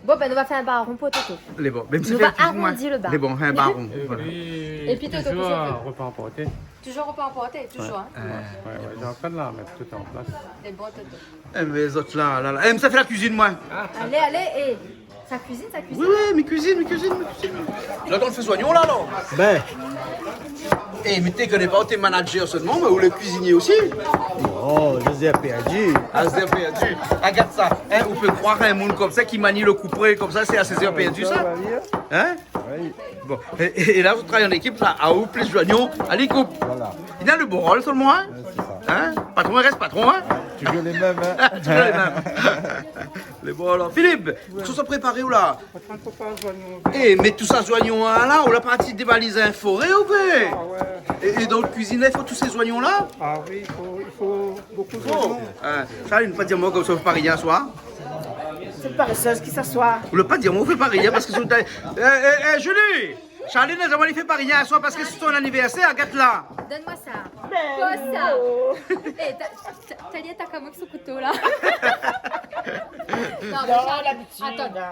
Bon ben on va faire un baron pour Toto. Les bons. Même si On fait va cuisine-moi. arrondir le bar. Les bons, un baron. Voilà. Et puis Toto, toujours pour un ce repas emporté. Toujours repas emporté, toujours. Hein. Ouais, j'ai en train de la mettre tout en place. C'est bon Toto. Eh, mais les autres là, là, là. Eh, ça fait la cuisine, moi. Allez, allez, et ça cuisine. Oui, oui, mais cuisine. Là, on le fait soignon, là, non? Ben. Eh, mais t'es connais pas, t'es manager seulement, mais ou le cuisinier aussi? Oh, Joseph perdu. À 16 heures perdu. Regarde ça. Hein, on peut croire à un monde comme ça qui manie le couperet comme ça, c'est à 16 heures perdu, ça? Hein? Oui. Bon. Et là, vous travaillez en équipe, là, à où plus joignons, à l'équipe. Voilà. Il a le bon rôle, seulement, hein? C'est ça. Hein? Patron reste patron, hein? Toujours les mêmes, hein? Toujours les mêmes. Les bons, alors. Philippe, tout ça préparé où là? Eh, mais tout ça, joignons là, on l'a parti dévaliser un forêt ou quoi? Et dans le cuisinier, il faut tous ces oignons là? Ah oui, il faut beaucoup de Oh. Charlie, ne pas dire moi comme ça, vous ne faites pas rien à soir. C'est une paresseuse qui s'assoit. Vous ne pas dire moi, vous ne faites pas rien parce que c'est. Julie! Charlie n'a jamais fait pas rien à soir parce que c'est ton anniversaire, regarde là! Donne-moi ça. Quoi ça? Eh, t'as lié ta camoufle ce couteau là. Non, attends,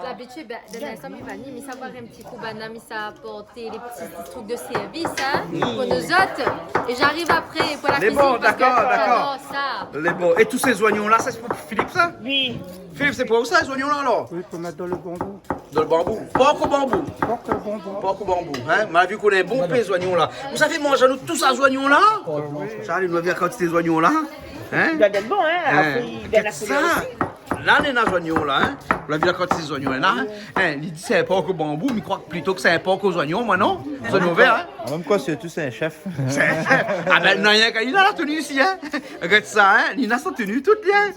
l'habitude, ben, de l'instant, il va ni savoir un petit coup, ben, il s'est apporté les petits trucs de service, hein, pour nous autres. Et j'arrive après pour la Les cuisine. bons, parce que d'accord. j'adore ça. Les bons. Et tous ces oignons là, ça c'est pour Philippe ça? Oui. Philippe, c'est pour où ça, les oignons là alors? Oui, pour mettre dans le bambou. Dans le bambou. Porc au bambou. Porc au bambou. Porc au bambou. Hein? Mais vu qu'on a un bon pain, les oignons là. Vous savez, manger nous tous ces oignons là? Charlie, nous avons quantité des oignons là. Hein? Il doit être bon, hein? Après, il donne la couleur aussi. Là, on est dans les oignons là. Hein? Vous l'avez vu la quantité des oignons là? Hein? Il dit c'est un porc au bambou, mais il croit plutôt que c'est un porc aux oignons, moi non? Les oignons verts, hein? En même quoi, c'est tous un chef. Ah ben, non, il a la tenue ici, hein? Regarde ça, hein? Il a sa tenue toute bien.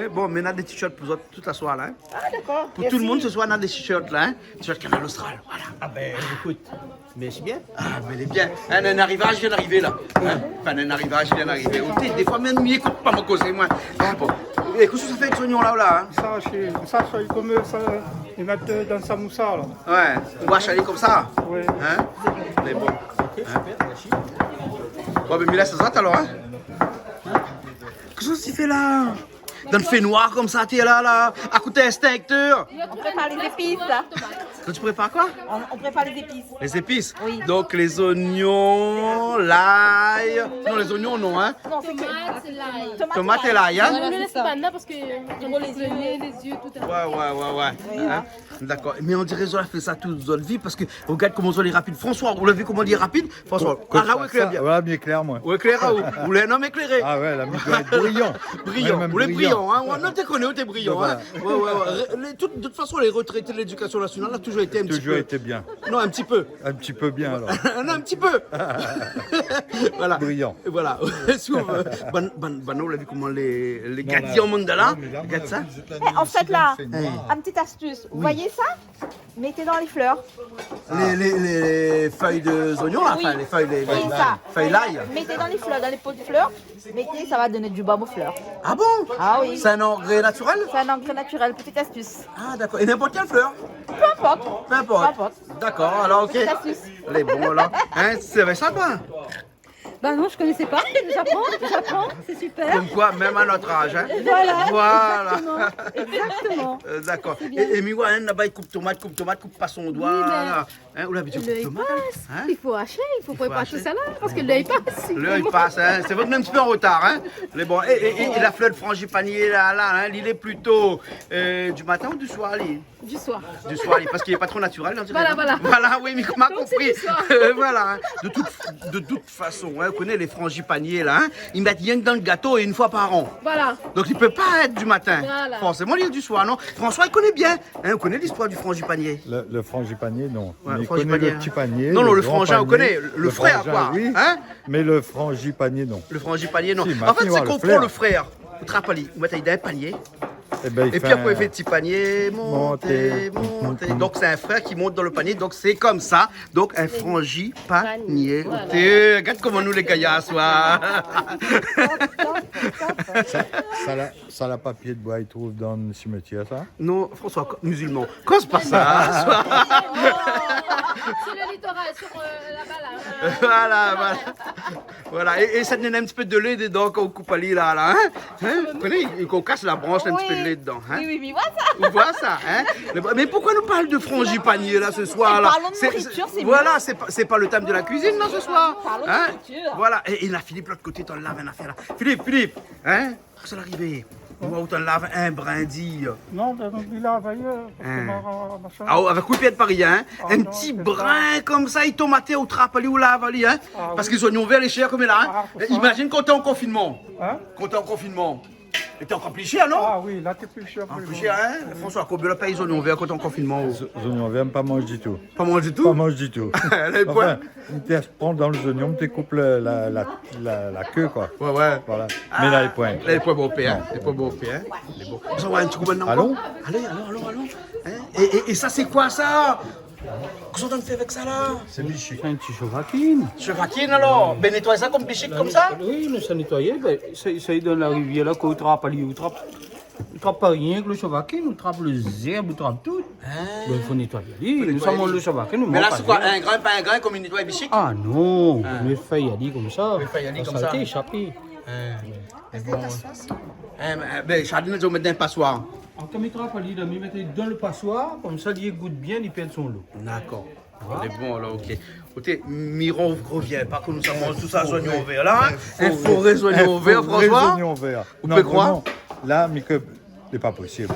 Bon, mais on a des t-shirts pour vous toute la soirée, là. Hein? Ah, d'accord. Pour tout le monde, ce soir, on a des t-shirts, là. Hein? T-shirt Canal Austral, voilà. Ah ben, écoute, mais c'est bien. Ah, mais il est bien. Un arrivage vient d'arriver, là. Hein? Enfin, un arrivage vient d'arriver. Des fois, même, il n'écoute pas me causer, moi. Ah, bon. Et qu'est-ce que ça fait avec ce oignon, là, hein? Ça, comme ça, ils mettent dans sa moussa, là. Ouais, on va chaler comme ça. Oui. Hein? Mais bon. Hein? Bon, mais laisse ça, alors, hein? Qu'est-ce que tu fais, là? Dans le fait noir, comme ça, t'es là, à côté instincteur. On prépare les épices, là. Donc tu prépares quoi? On prépare les épices. Les épices? Oui. Donc les oignons, l'ail. Non, les oignons, non, hein? Non, c'est que Tomate et l'ail, hein? On le laisse maintenant parce que on les nez, les yeux, tout à l'heure. Ouais. Hein? D'accord. Mais on dirait Zola fait ça toute notre vie parce que regarde comment Zola est rapide. François, vous l'avez vu comment il est rapide? François, ah là, ouais, clair bien. Ouais, bien clair, moi. Ouais, clair, vous voulez un homme éclairé? Ah ouais, l'ami doit être brillant. Brillant, Ouais, vous voulez brillant. brillant, hein? Non, t'es connu, t'es brillant, hein? Ouais. De toute façon, les retraités de l'éducation nationale ont toujours été un petit peu. Toujours été bien. Non, un petit peu. Un petit peu bien, alors. Non, un petit peu. Voilà. Brillant. Et voilà. Bano, vous l'avez vu comment les gâtis en mandala? Regarde ça. En fait, là, une petite astuce. Vous voyez ça? Mettez dans les fleurs. Les feuilles d'oignons, là, Oui. enfin, les feuilles, Oui, ça. feuilles l'ail. Mettez dans les fleurs, dans les pots de fleurs. Mettez, ça va donner du baume aux fleurs. Ah bon? Ah oui. C'est un engrais naturel? C'est un engrais naturel, petite astuce. Ah d'accord. Et n'importe quelle fleur? Peu importe. Peu importe. D'accord, alors ok. Petite astuce. Les bons alors. Hein, c'est vrai ça toi? Bah non, je connaissais pas. J'apprends, c'est super. Comme quoi, même à notre âge. Hein? Voilà. Exactement. D'accord. Et Miwa, là-bas, il coupe tomate, coupe pas son doigt. Là. Hein, où l'habitude coupe tomate? Hein? Il faut hacher, il faut préparer tout ça là parce que l'œil passe. L'œil passe, hein. C'est votre même petit peu en retard. Hein? Les bons. Et la fleur de frangipanier, là, hein, il est plutôt du matin ou du soir, Ali? Du soir. Du soir, Ali, parce qu'il n'est pas trop naturel. Voilà. Voilà, oui, mais on m'a Donc, compris. c'est du soir. Voilà. Hein. De toute façon, hein, on connaît les frangipaniers, là. Hein? Ils mettent rien que dans le gâteau et une fois par an. Voilà. Donc il ne peut pas être du matin. Voilà. Forcément, il est du soir, non? François, il connaît bien. Hein, on connaît l'histoire du frangipanier. Le frangipanier, non. Ouais, Mais il frangipanier, connaît le petit panier. Non, le grand frangin, on panier. connaît. Le frère, frangin, quoi. Oui, hein? mais le frangipanier, non. Le frangipanier, non. Si, En fait, c'est le qu'on frère. prend le frère. Au trapali. On met dans un panier. Et, ben, Et puis après, il fait petit panier, monter. Donc, c'est un frère qui monte dans le panier. Donc, c'est comme ça. Donc, un frangipanier. Voilà. Regarde comment nous, les gaillards, soient. Ça, la papier de bois, il trouve dans le cimetière, ça? Non, François, musulman. Cause pas ça. Sur le littoral, sur là-bas là. Voilà. Et ça donne un petit peu de lait dedans quand on coupe à l'île là, hein? Vous connaissez, qu'on casse la branche, un petit peu de lait dedans, hein? Oui, voilà ça. Vous voyez ça, hein? Mais pourquoi nous parle de frangipanier là ce soir là? Parlons de nourriture, c'est Voilà, c'est pas le thème de la cuisine non ce soir. Parlons de Hein? nourriture. Voilà. Et là, Philippe, l'autre côté, t'en laves une affaire là. Philippe, hein? Ça l'arrivée. On va où t'en laves un brindille. Non, il lave ailleurs. Ah, avec coup de pied de Paris, hein? Un petit brin comme ça, il tomate au trap, ali ou lave, ali, hein? Parce qu'ils oignons verts, les chers comme là, hein? Imagine quand t'es en confinement. Hein? Quand t'es en confinement. Et t'es encore plus cher, non? Ah oui, là t'es plus cher. Plus cher, hein? François, combien le pays les oignons verts quand t'es en confinement? Les oignons verts, pas mange du tout. Pas mange du tout? Pas mange du tout. Les points. Tu prends dans les oignons, tu coupes la queue, quoi. Ouais. Voilà. Mais là, les points. Là, les points beaux hein? Les points beaux hein? Les beaux. On s'en va un petit coup maintenant. Allons? Allons. Hein? Et ça, c'est quoi ça? Qu'est-ce qu'on fait avec ça là? C'est un petit chevaquine. Chevaquine alors? Ben nettoyer ça comme bichic comme ça? Oui, mais ça nettoyer, ben, ça est dans la rivière là, qu'on trappe, on trappe pas rien que le chevaquine, on trappe le zèbre, on trappe tout. Ben, il faut nettoyer. Nous sommes le chevaquine, nous Mais là, mangeons c'est quoi? pas. Un grain, pas un grain comme une nettoie bichic? Ah non, on les fait y aller comme ça. Les feuilles y aller comme Ça a ça. été échappé. Ben, Chardin, ils vont mettre dans un passoire. En comme il trappe, il met dans le passoir, comme ça, il goûte bien, il perd son lot. D'accord. On est bon alors, ok. Écoutez, Miron revient, pas que nous mange tout ça à oignons verts là. Un forêt oignons verts, François. oignons verts. Vous Non, pouvez croire? vraiment, là, mais que c'est pas possible.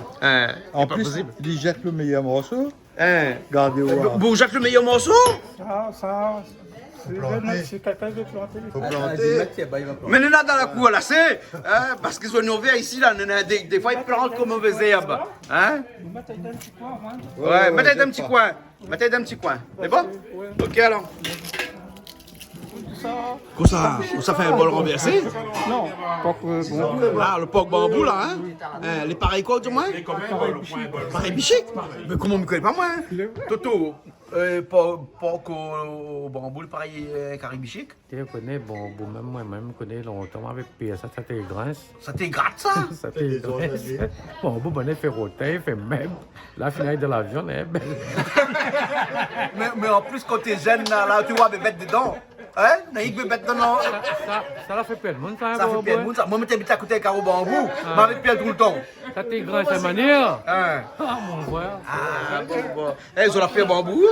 En pas plus, possible. il jette le meilleur morceau. Gardez au Vous jette le meilleur morceau? Ça, c'est quelqu'un de planter. Faut planter. Mais nous là dans la cour là, c'est parce que les oignons verts ici là, des fois ils plantent comme mauvaises herbes. Hein? Mettez un petit coin, hein. Ouais, mettez dans un petit coin. Mettez dans un petit coin. C'est bon? Ok alors. Comme ça fait un bol renversé? Non, pas que Ah, le porc bambou là, hein? Les pareils quoi du moins? Pareil bichic? Mais comment on me connaît pas moi? Hein? Toto, porc au bambou, le pareil carré bichic? Tu connais, bon, même moi-même, je connais longtemps avec Pierre, ça te grince. Ça te gratte ça? Ça te grince. Bon, bon, on fait rôter, fait même. La finale de la viande est belle. mais en plus, quand t'es jeune, là, tu vois, bébête dedans. Hein? Naïk bébête dedans. Ça la fait perdre, mon ça. Ça fait perdre, ça. Moi, je t'habite à côté d'un carreau bambou, mais avec Pierre tout le temps. Ça t'est grand sa manière. Hein. Ah, mon frère. Ah, bon. Eh, ils ont la fait bambou.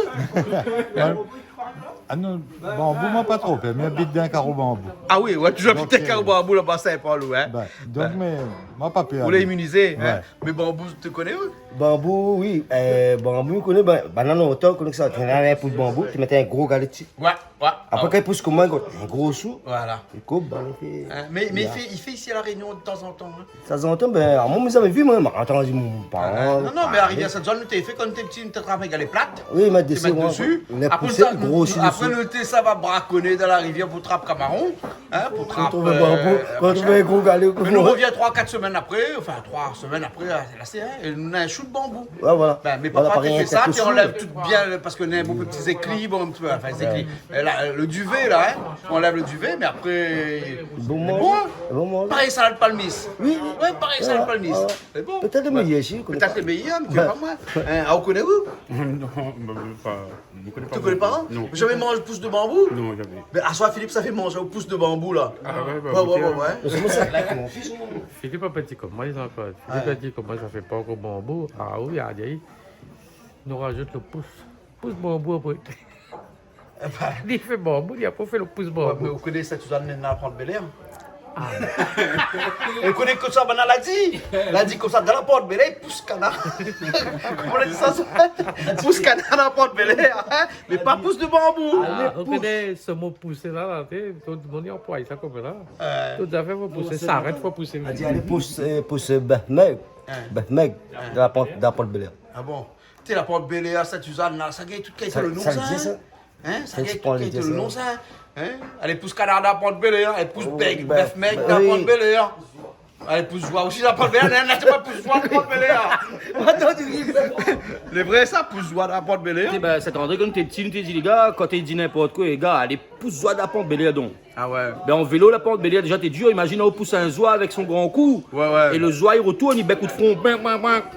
Ah non, bambou, moi pas trop, mais j'habite dans un carreau bambou. Ah oui, ouais, toujours habité carreau bambou là-bas, ça est pas loin. Hein. Donc, mais moi pas peur. Vous l'avez immunisé. Ouais. Hein. Mais bambou, tu connais où? Bambou, oui. Bambou, je connais. Banane au temps, connais ça. Tu as un pouce de bambou, tu mettais un gros galet dessus. Ouais. Après, quand il pousse comme un gros sou. Voilà. Il coupe, il fait. Hein. Mais il fait ici à La Réunion de temps en temps. Hein. Ça se entend, moi, vous avez vu, moi, attends, je mon parent. Non, mais arrivé à cette zone, tu t'es fait quand tu étais petit, tu t'es travaillé à les plates. Oui, il m'a dessus. Après, ça va braconner dans la rivière pour trappe camaron. Hein, pour trappe. Quand on veut un gros galet. Mais nous revient 3-4 semaines après, enfin 3 semaines après, là c'est et nous avons un chou de bambou. Ouais, voilà. Mais papa qui fait ça, qui enlève tout bien, parce qu'on a un beau petits équilibres, un petit peu, enfin les équilibres. Le duvet là, hein, on enlève le duvet, mais après. Bon, pareil salade palmis. Oui. Ouais, pareil salade palmis. C'est bon. Peut-être le meilleur ici. Peut-être le meilleur, mais pas moi. Ah, vous connaissez vous? Non, pas. Tu connais pas? Non. Jamais mangé pouce de bambou? Non, jamais. Mais à soi, Philippe, ça fait manger au pouce de bambou là. Ah ouais. Philippe pas petit comme moi, ils ont encore. Philippe petit comme moi, ça fait pas encore bambou. Ah oui, nous rajoute le pouce. Pouce bambou après. Il fait bambou, il a pas fait le pouce bambou. Mais vous connaissez cette Suzanne dans la porte Bel Air? On connaît que ça, ben elle a dit. Elle a dit comme ça, dans la porte Bel Air, pousse canard. Comment on a dit ça? Pousse canard dans la porte Bel Air, mais pas pousse de bambou. On connaît ce mot pousser là, tout le monde y emploie ça comme ça. Tout à fait, il faut pousser, ça arrête, il faut pousser. Elle dit, allez, pousse Beth-Meg dans la porte Bel Air. Ah bon? Tu sais, la porte Bel Air, cette Suzanne, ça gagne tout le le nom, ça. Hein? Ça gagne tout le nom, ça. Hein? Elle pousse canard dans la porte Bel Air, elle pousse bœuf mec dans la porte Bel Air. Elle pousse joie aussi dans la porte Bel Air, elle n'a pas pousse joie dans la porte Bel Air. Les vrais, ça pousse joie dans la porte Bel Air. C'est André, quand t'es petit, nous t'es dit, les gars, quand t'es dit n'importe quoi, les gars, allez, pousse joie dans la porte Bel Air donc. Ah ouais. Ben en vélo, la porte Bel Air, déjà t'es dur, imagine on pousse un zoie avec son grand cou. Ouais. Et le zoie il retourne, il bec coup de front.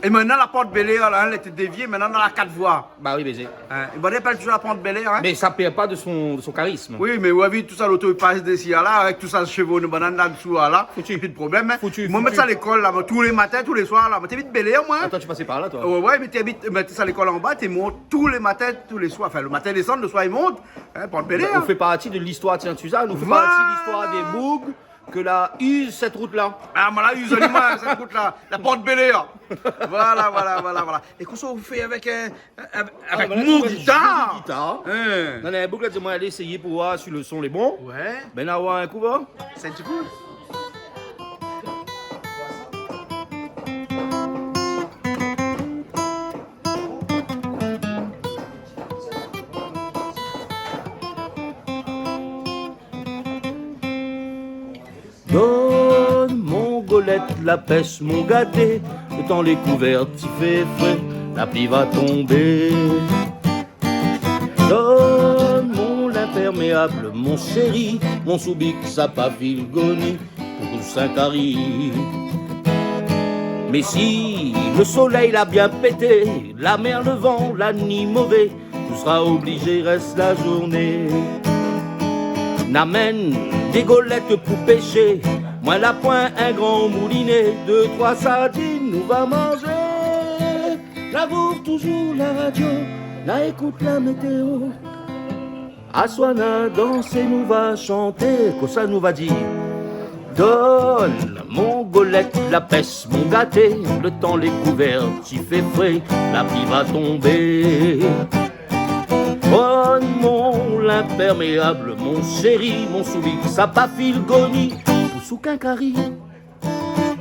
Et maintenant la porte Bel Air, là, elle était déviée, maintenant on a la 4 voies. Bah oui, baiser. Et bon, elle toujours la porte Bel Air. Hein? Mais ça perd pas de son charisme. Oui, mais vous avez tout ça, l'auto il passe d'ici à là, avec tout ça, le chevaux, nous banane là-dessous, là. Foutu. Plus de problème. Moi, mettre ça à l'école, là, tous les matins, tous les soirs, là. T'habites Bel Air, moi? Attends, tu passais par là, toi? Ouais, mais t'habites, mettez ça à l'école en bas, tu montes tous les matins, tous les soirs. Enfin, le matin, descend, le soir, il monte. Hein, porte Bel Air. On fait partie de l'histoire de Saint-Suzanne, on fait partie de l'histoire des Bougs que la use cette route-là. Ah, moi la use cette route-là, la porte Bel Air. Voilà. Et qu'est-ce que vous faites avec mon guitare? Non, un boucle, dis-moi, allez essayer pour voir si le son est bon. Ouais. Ben, avoir un coup, va. C'est un petit coup. Donne mon golette, la pêche, mon gâté. Le temps les couverts, t'y fait frais, la pluie va tomber. Donne mon imperméable, mon chéri, mon soubic, sa pavillgonie, pour Saint-Carrie. Mais si le soleil l'a bien pété, la mer, le vent, la nuit mauvais, tu seras obligé, reste la journée. N'amène des golettes pour pêcher, moi la pointe, un grand moulinet, 2-3 sardines, nous va manger. La bouffe, toujours la radio, la écoute, la météo. Assoana danser, nous va chanter, que ça nous va dire. Donne mon golette, la pêche, mon gâté, le temps les couverts, s'y fait frais, la pluie va tomber. Donne mon imperméable, mon chéri, mon soulier, sa pafilgonie, sous quincarie.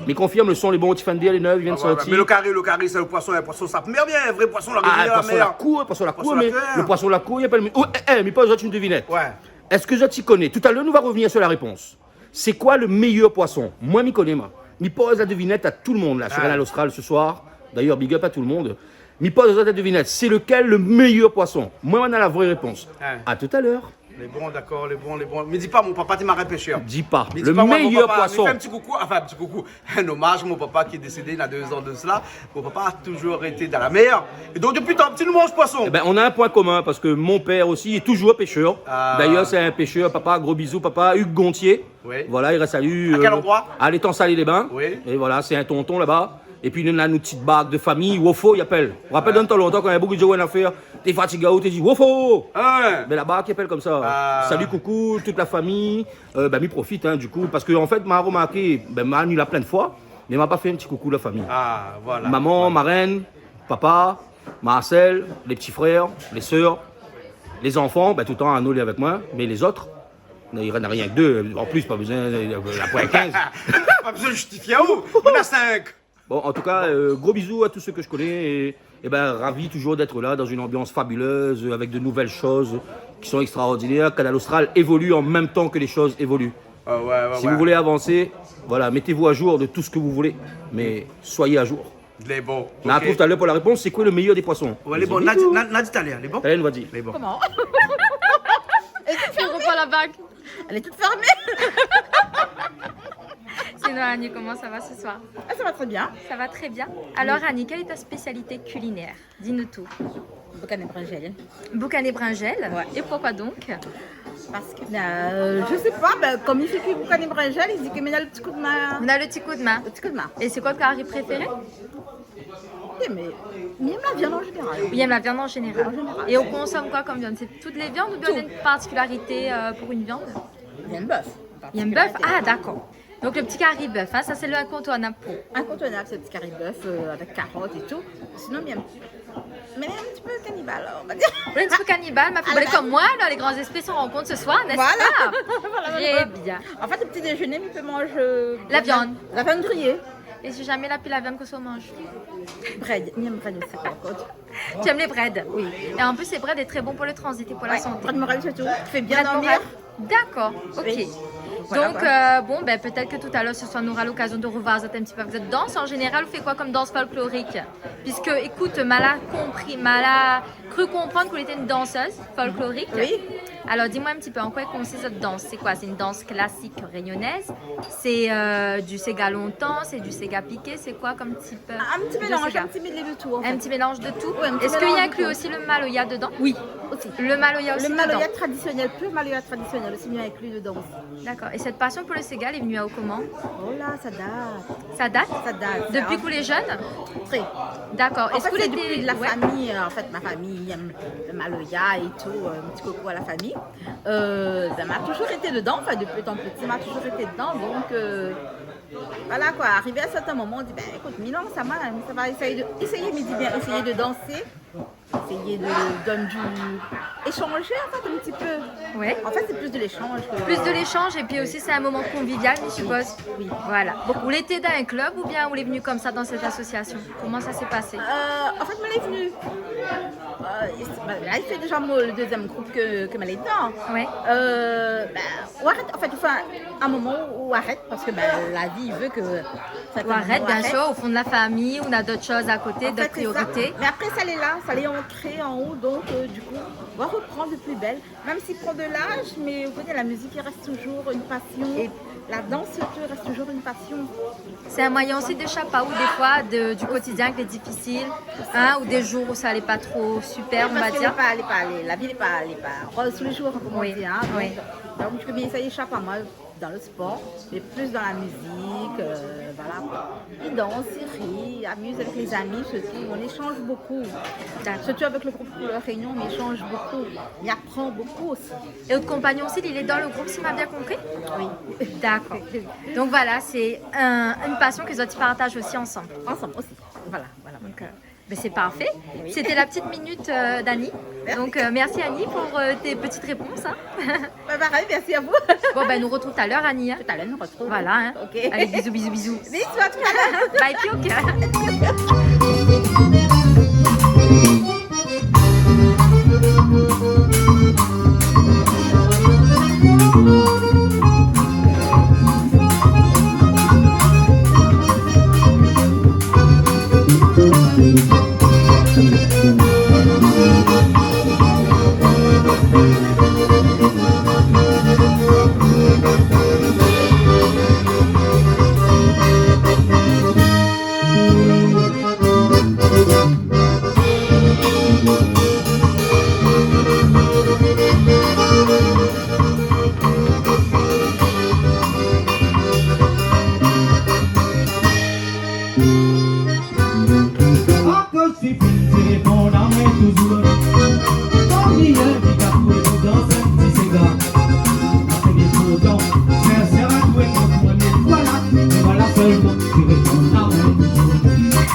Mais confirme, le son, les bons, Tiffany, les neufs, ils viennent sortir. Mais le carré, c'est le poisson, ça meurt bien, un vrai poisson, la rivière, la mer. Poisson la cour, mais le poisson la cour, il n'y a pas le... Oh, mais pas une devinette. Ouais. Est-ce que je t'y connais? Tout à l'heure, nous va revenir sur la réponse. C'est quoi le meilleur poisson? Moi, m'y connais, moi. M'y pose la devinette à tout le monde, là, sur Canal Austral ce soir. D'ailleurs, big up à tout le monde. M'y pose la devinette. C'est lequel le meilleur poisson? Moi, on a la vraie réponse. À tout à l'heure. Les bons, d'accord, les bons. Mais dis pas, mon papa, t'es marin pêcheur. Dis pas. Le meilleur poisson. Fais un petit coucou, un petit coucou. Un hommage, mon papa qui est décédé il y a 2 ans de cela. Mon papa a toujours été dans la mer. Et donc, depuis tant petit, nous mange poisson. Eh ben, on a un point commun parce que mon père aussi est toujours pêcheur. D'ailleurs, c'est un pêcheur, papa, gros bisous, papa, Hugues Gontier. Oui. Voilà, il reste à lui. À quel endroit? À l'étang Salé-les-Bains. Oui. Et voilà, c'est un tonton là-bas. Et puis, il y a une petite bague de famille, Wofo, il appelle. Vous vous rappelez d'un temps longtemps, quand il y a beaucoup de gens à faire, t'es fatigué, t'es dit Wofo. Mais la bague, il appelle comme ça. Salut, coucou, toute la famille. Ben, m'y profite, hein, du coup, parce qu'en fait, m'a remarqué, ben, m'a annulé plein de fois, mais m'a pas fait un petit coucou de la famille. Voilà. Maman, ma reine, papa, Marcel, les petits frères, les sœurs, les enfants, ben, tout le temps à nous avec moi, mais les autres, il n'y en a rien que 2. En plus, pas besoin la point 15. Pas besoin de justifier où? On a 5. Bon, en tout cas, gros bisous à tous ceux que je connais et ben, ravi toujours d'être là dans une ambiance fabuleuse avec de nouvelles choses qui sont extraordinaires. Canal Austral évolue en même temps que les choses évoluent. Si vous voulez avancer, voilà, mettez-vous à jour de tout ce que vous voulez, mais soyez à jour. Les bons. On a tout à l'heure pour la réponse, c'est quoi le meilleur des poissons? Les bons, Nadie tout à l'heure, les bons? Hélène va dire. Les bons. Comment? Tu reprends la bague. Elle est toute fermée. Sinon, Annie, comment ça va ce soir? Ça va très bien. Ça va très bien. Alors, Annie, quelle est ta spécialité culinaire? Dis-nous tout. Boucan et bringel. Boucan et bringel? Ouais. Et pourquoi donc? Parce que, je sais pas, comme il fait que boucan et bringel, il dit qu'il met le petit coup de main. On a le petit coup de main. Le petit coup de main. Et c'est quoi le curry préféré? Mais il aime la viande en général. Il aime la viande en général. Et on consomme quoi comme viande? C'est toutes les viandes ou bien il y a une particularité pour une viande? Il y a une bœuf. Il y a une bœuf? Ah, d'accord. Donc le petit curry bœuf, hein, ça c'est le incontournable pour. Incontournable, c'est le petit curry bœuf avec carottes et tout. Sinon, bien. Mais un petit peu cannibale, on va dire. Un petit peu cannibale, ma fille, comme moi, là, les grands esprits se rencontrent ce soir, n'est-ce voilà. pas? Très bien. En fait, le petit déjeuner, il peut manger la viande. La viande grillée. Et si jamais la viande que ça mange? Bread, il aime bread aussi par contre. Tu aimes les breads? Oui. Et en plus, les breads est très bon pour le transit et pour la santé. Bread moral surtout. Tu fais bien Bread dormir. moral. D'accord, ok. Oui. Donc, bon, ben, peut-être que tout à l'heure, ce soir, on aura l'occasion de revoir un petit peu. Vous êtes danse, en général, vous faites quoi comme danse folklorique? Puisque, écoute, Mala cru comprendre qu'elle était une danseuse folklorique. Oui. Alors, dis-moi un petit peu, en quoi consiste cette danse? C'est quoi? C'est une danse classique réunionnaise? C'est du Sega longtemps? C'est du Sega piqué? C'est quoi comme type? Un petit mélange, un petit mélange de tout. En fait. Un petit mélange de tout? Oui, est-ce qu'il y inclut aussi le maloya dedans? Oui, aussi. Le maloya aussi le maloya dedans? traditionnel, plus maloya traditionnel aussi bien inclus dedans aussi. D'accord. Et cette passion pour le Sega, elle est venue à comment? Oh là, ça date. Ça date? Ça date. Depuis que vous les jeunes? Très. D'accord. En fait, c'est depuis de la ouais. famille. En fait, ma famille aime le maloya et tout. Un petit coucou à la famille. Ça m'a toujours été dedans. Enfin, depuis tant petit, ça m'a toujours été dedans. Donc, voilà quoi. Arrivé à un certain moment, on dit, ben écoute, Milan, ça va essayer, mais dis bien, essayer de danser. Essayer de donner échanger en fait un petit peu. Ouais. En fait c'est plus de l'échange. Plus de l'échange et puis aussi c'est un moment convivial je suppose. Oui. Voilà. Vous l'étiez dans un club ou bien vous l'êtes venu comme ça dans cette association? Comment ça s'est passé? En fait, je l'ai venu. Là, il fait déjà le deuxième groupe que je l'ai dedans. Ouais. On arrête, en fait, enfin, un moment où on arrête parce que la vie veut que. On arrête, bien sûr, au fond de la famille, on a d'autres choses à côté, d'autres priorités. Mais après, ça l'est là, ça l'est ancré en haut, donc du coup, on va reprendre de plus belle. Même s'il prend de l'âge, mais vous voyez, la musique il reste toujours une passion. Et la danse surtout reste toujours une passion. C'est un moyen aussi d'échapper ou des fois du quotidien qui est difficile, hein, ou des jours où ça n'allait pas trop super, on va dire. La vie n'est pas rose tous les jours, comme on dit. Hein, oui. Donc, ça échappe à moi dans le sport, mais plus dans la musique, voilà. Il danse, il rit, il amuse avec les amis, surtout. On échange beaucoup. Surtout avec le groupe Réunion, on échange beaucoup. Il apprend beaucoup aussi. Et votre compagnon aussi, il est dans le groupe, si m'a bien compris? Oui. D'accord. Donc voilà, c'est une passion que les autres partagent aussi ensemble. Ensemble aussi. Voilà. Donc, c'est parfait. Oui. C'était la petite minute d'Annie. Donc merci Annie pour tes petites réponses. Hein. Pareil, merci à vous. Bon, nous retrouve tout à l'heure Annie. Hein. Tout à l'heure, nous retrouve. Voilà. Hein. Okay. Allez, bisous. Bisous, à tout à l'heure. Bye, Pioca.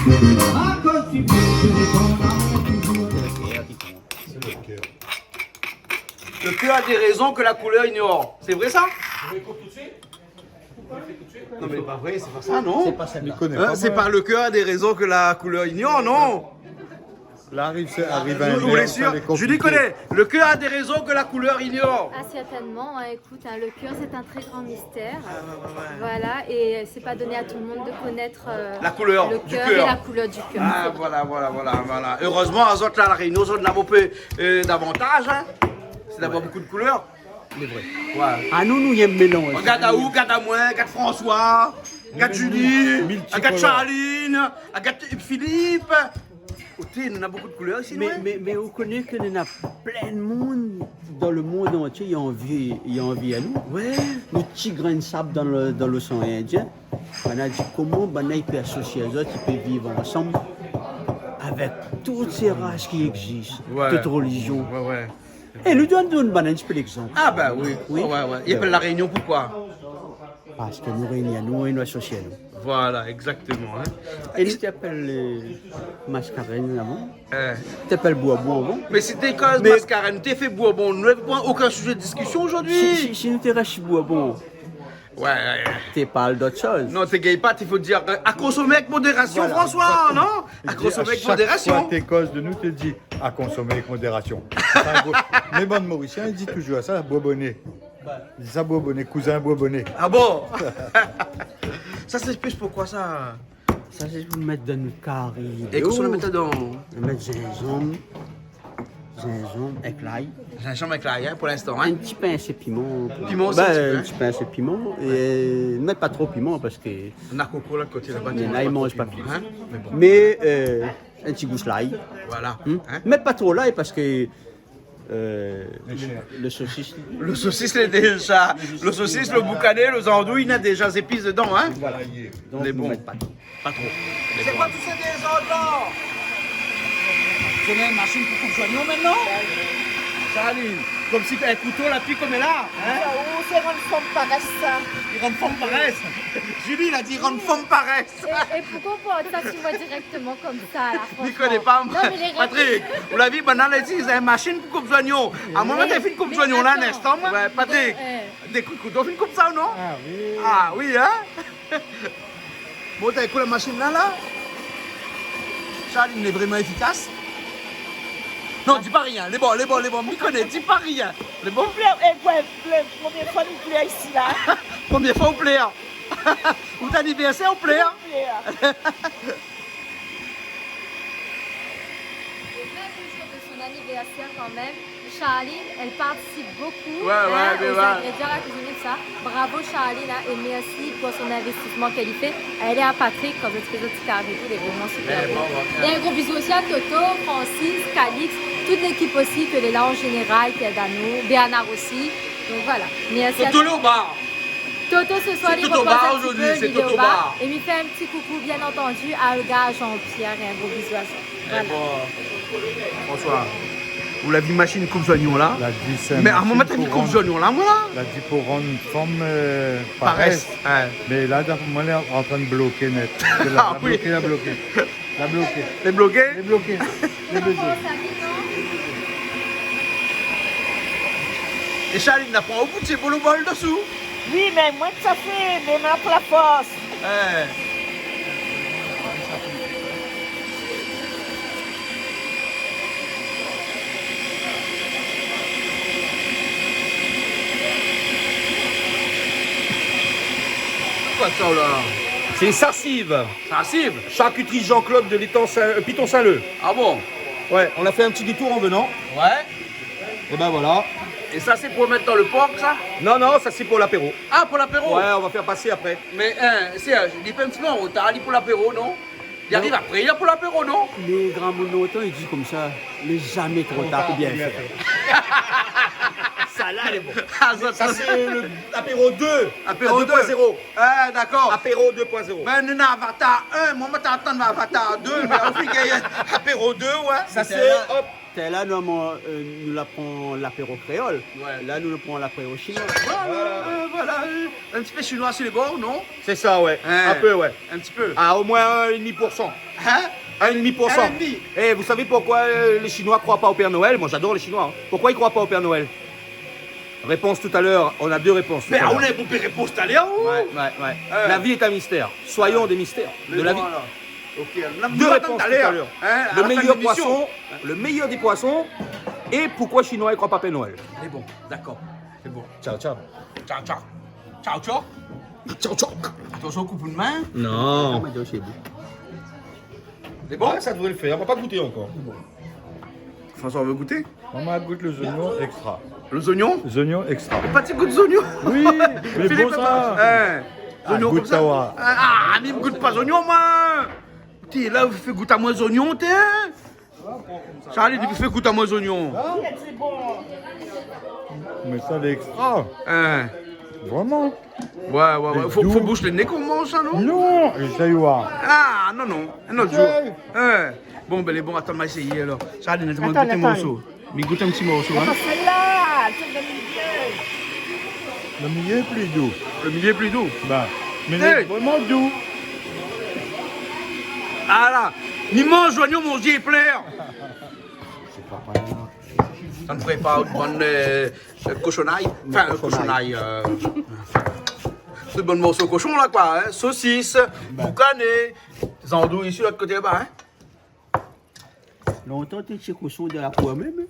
Le cœur a des raisons que la couleur ignore. C'est vrai ça? Non mais c'est pas vrai, c'est pas ça, non? C'est pas ça. C'est pas le cœur a des raisons que la couleur ignore, non? Là arrive un Vous voulez sûr? Je dis connais. Le cœur a des raisons que la couleur ignore. Ah, certainement. Hein, écoute, hein, le cœur, c'est un très grand mystère. Voilà, et c'est pas donné à tout le monde de connaître la couleur le du cœur cœur. et la couleur du cœur. Ah, voilà. Heureusement, à autres, là, la Réunion, on a un peu d'avantage. Hein. C'est d'avoir beaucoup de couleurs. C'est vrai. Ouais. Ah, nous y a un mélange. Regarde à où, regarde à moi, regarde François, regarde Julie, regarde Charline, regarde Philippe. Écoutez, on a beaucoup de couleurs ici, mais on connaît qu'il y en a plein de monde dans le monde entier, il y a envie à nous. Ouais. Nos petits grains de sable dans l'océan Indien, on a dit comment on peut associer les autres, ils peuvent vivre ensemble avec toutes ces races qui existent, toutes religions. Ouais. Et nous donnons un petit peu l'exemple. Ah bah oui. Ouais. Il appelle la Réunion pourquoi? Parce que nous réunions, nous associés à nous. Voilà, exactement. Hein. Et nous t'appelles les mascarènes avant. T'appelles Bourbon avant. Mais c'était quand mascarène, t'es fait Bourbon, nous n'avons aucun sujet de discussion aujourd'hui. Si nous t'es racheté Bourbon. Ouais. Tu parles d'autre chose. Non, tu gay pas, il faut dire à consommer avec modération, voilà, François, non? À consommer avec modération. Chaque fois tes causes de nous te dit à consommer avec modération. Les bons Mauriciens, ils disent toujours ça, Bourbonnais. Ils disent ça, Bourbonnais, cousin Bourbonnais. Ah bon? Ça s'explique pourquoi ça? Ça, c'est pour le mettre dans notre carré. Et qu'est-ce qu'on le met dedans? On met gingembre avec l'ail. Gingembre avec l'ail, hein, pour l'instant. Hein? Un petit pincé piment. Piment aussi, un petit pincé piment. Et ne mets pas trop piment parce que. On a coco là, côté là-bas. Là, ils ne mangent pas piment. Hein? Mais un petit goût l'ail. Voilà. Hein? Mets pas trop l'ail parce que. Le saucisse. Le saucisse, l'est déjà. Le saucisse, le boucané, le andouille, il y a déjà des épices dedans, hein? Voilà. Donc, les bons. Pas trop. C'est quoi tout ça désordre? Vous avez une machine pour couper l'oignon maintenant? Charline, comme si tu as un couteau là, puis comme est là. Hein? Oh, c'est rendre femme paresse ça. Il rend femme paresse. Julie, il a dit rendre femme paresse. Et pourquoi pas ça, tu vois directement comme ça là, Je ne connais pas. Non, mais les Patrick, vous l'avez vu, maintenant, ils ont une machine pour couper l'oignon. À un moment, tu as fait une coupe d'oignon là, un instant. Ouais, Patrick, des couteaux, tu coupe ça ou non? Ah oui. Ah oui, hein? Bon, t'as écouté la machine là? Charline, il est vraiment efficace. Non, dis pas rien, les bons, m'y connais, dis pas rien. Les bons? Combien de fois nous plaît ici là? Combien de fois on plaît? Ou t'as anniversaire, on plaît? Son anniversaire quand même. Charline, elle participe beaucoup aux ingrédients à cuisiner ça. Bravo Charline et merci pour son investissement qu'elle y fait. Elle est à Patrick quand elle fait des petits carrés, il est vraiment super bon. Et un gros bisou aussi à Toto, Francis, Calix, toute l'équipe aussi que est là en général, qui aide à nous, Bernard aussi. Donc voilà. Merci Toto le bar. Toto ce soir, c'est Toto Bar aujourd'hui, c'est Toto Bar. Et il fait un petit coucou bien entendu à Olga, Jean-Pierre et un gros bisou à ça. Voilà. Bonsoir. Vous l'avez vu machine coupe d'oignon là? Mais à un moment t'as mis coupe d'oignon là, moi là? La dit pour rendre femme paresse. Mais là, moi, elle est en train de bloquer net. La bloquer. Les bloquer? Les bloquer. Les bloquer. Et Charline n'a pas au bout de ses bolo bol dessous? Oui, mais moi que ça fait, mais moi pour la force. Quoi ça là? C'est sarcive. Sarcive? Charcuterie Jean-Claude de l'étang Piton Saint-Leu. Ah bon? Ouais, on a fait un petit détour en venant. Ouais. Et ben voilà. Et ça c'est pour mettre dans le porc ça? Non, ça c'est pour l'apéro. Ah, pour l'apéro? Ouais, on va faire passer après. Mais il fait un petit peu en retard, il pour l'apéro, non? Il arrive après, il y a pour l'apéro, non? Les grands monotons, ils disent comme ça, mais jamais trop tard ou bien fait. Ça là, elle est bon. Ça c'est l'apéro 2. Apéro 2.0. Ah, d'accord. Apéro 2.0. Mais nous avons Avatar 1, moi je t'attends Avatar 2, mais on fait qu'il y a apéro 2, ouais. Ça c'est, hop. Là, nous l'apprenons l'apéro créole. Ouais. Là, nous l'apprenons l'apéro chinois. Voilà. Un petit peu chinois sur les bords, non? C'est ça, ouais. Un peu, ouais. Un petit peu. Ah, au moins 1,5%. Hein? 1,5%. 1,5. Et vous savez pourquoi les Chinois ne croient pas au Père Noël? Moi j'adore les Chinois. Hein. Pourquoi ils ne croient pas au Père Noël? Réponse tout à l'heure, on a deux réponses. Mais on a une réponse tout à l'heure. Ouais. La vie est un mystère. Soyons des mystères de la vie. Deux réponses tout à l'heure. Hein, Le meilleur des poissons et pourquoi les Chinois ne croient pas au Père Noël. C'est bon, d'accord. C'est bon. Ciao, ciao. Ciao, ciao. Ciao, ciao. Ciao, ciao. Attention au coup de main. Non. C'est bon? Ça devrait le faire. On va pas goûter encore. François veut goûter? Maman goûte les oignons extra. Les oignons? Les oignons extra. Pas de goût d'oignons? Oui, mais bon ça. Les oignons comme ça? Tawa. Ah, mais il me goûte pas les oignons, moi. T'es là, vous faites goûter à moi les oignons, t'es? Charlie, tu fais goûter à moi les oignons. Mais ça, l'extra. Hein? Vraiment. Ouais. Faut boucher le nez qu'on mange ça, non? Non, essaye voir. Ah, non. Un autre jour. Hein? Bon, ben, les bons, attends, on va essayer alors. Charlie, laisse-moi goûter un morceau. Mais goûte un petit morceau, hein? Le milieu est plus doux. Le milieu est plus doux? Ben, mais il est vraiment doux. Ah là, ni mange oignon, mon Dieu, pleure. Ça ne ferait pas une bonne cochonaille. Enfin, cochonaille. C'est bon morceau cochon là, quoi. Hein? Saucisse, boucané, des andouilles ici, de l'autre côté là-bas. Hein? Longtemps, tu es cochon de la cour même.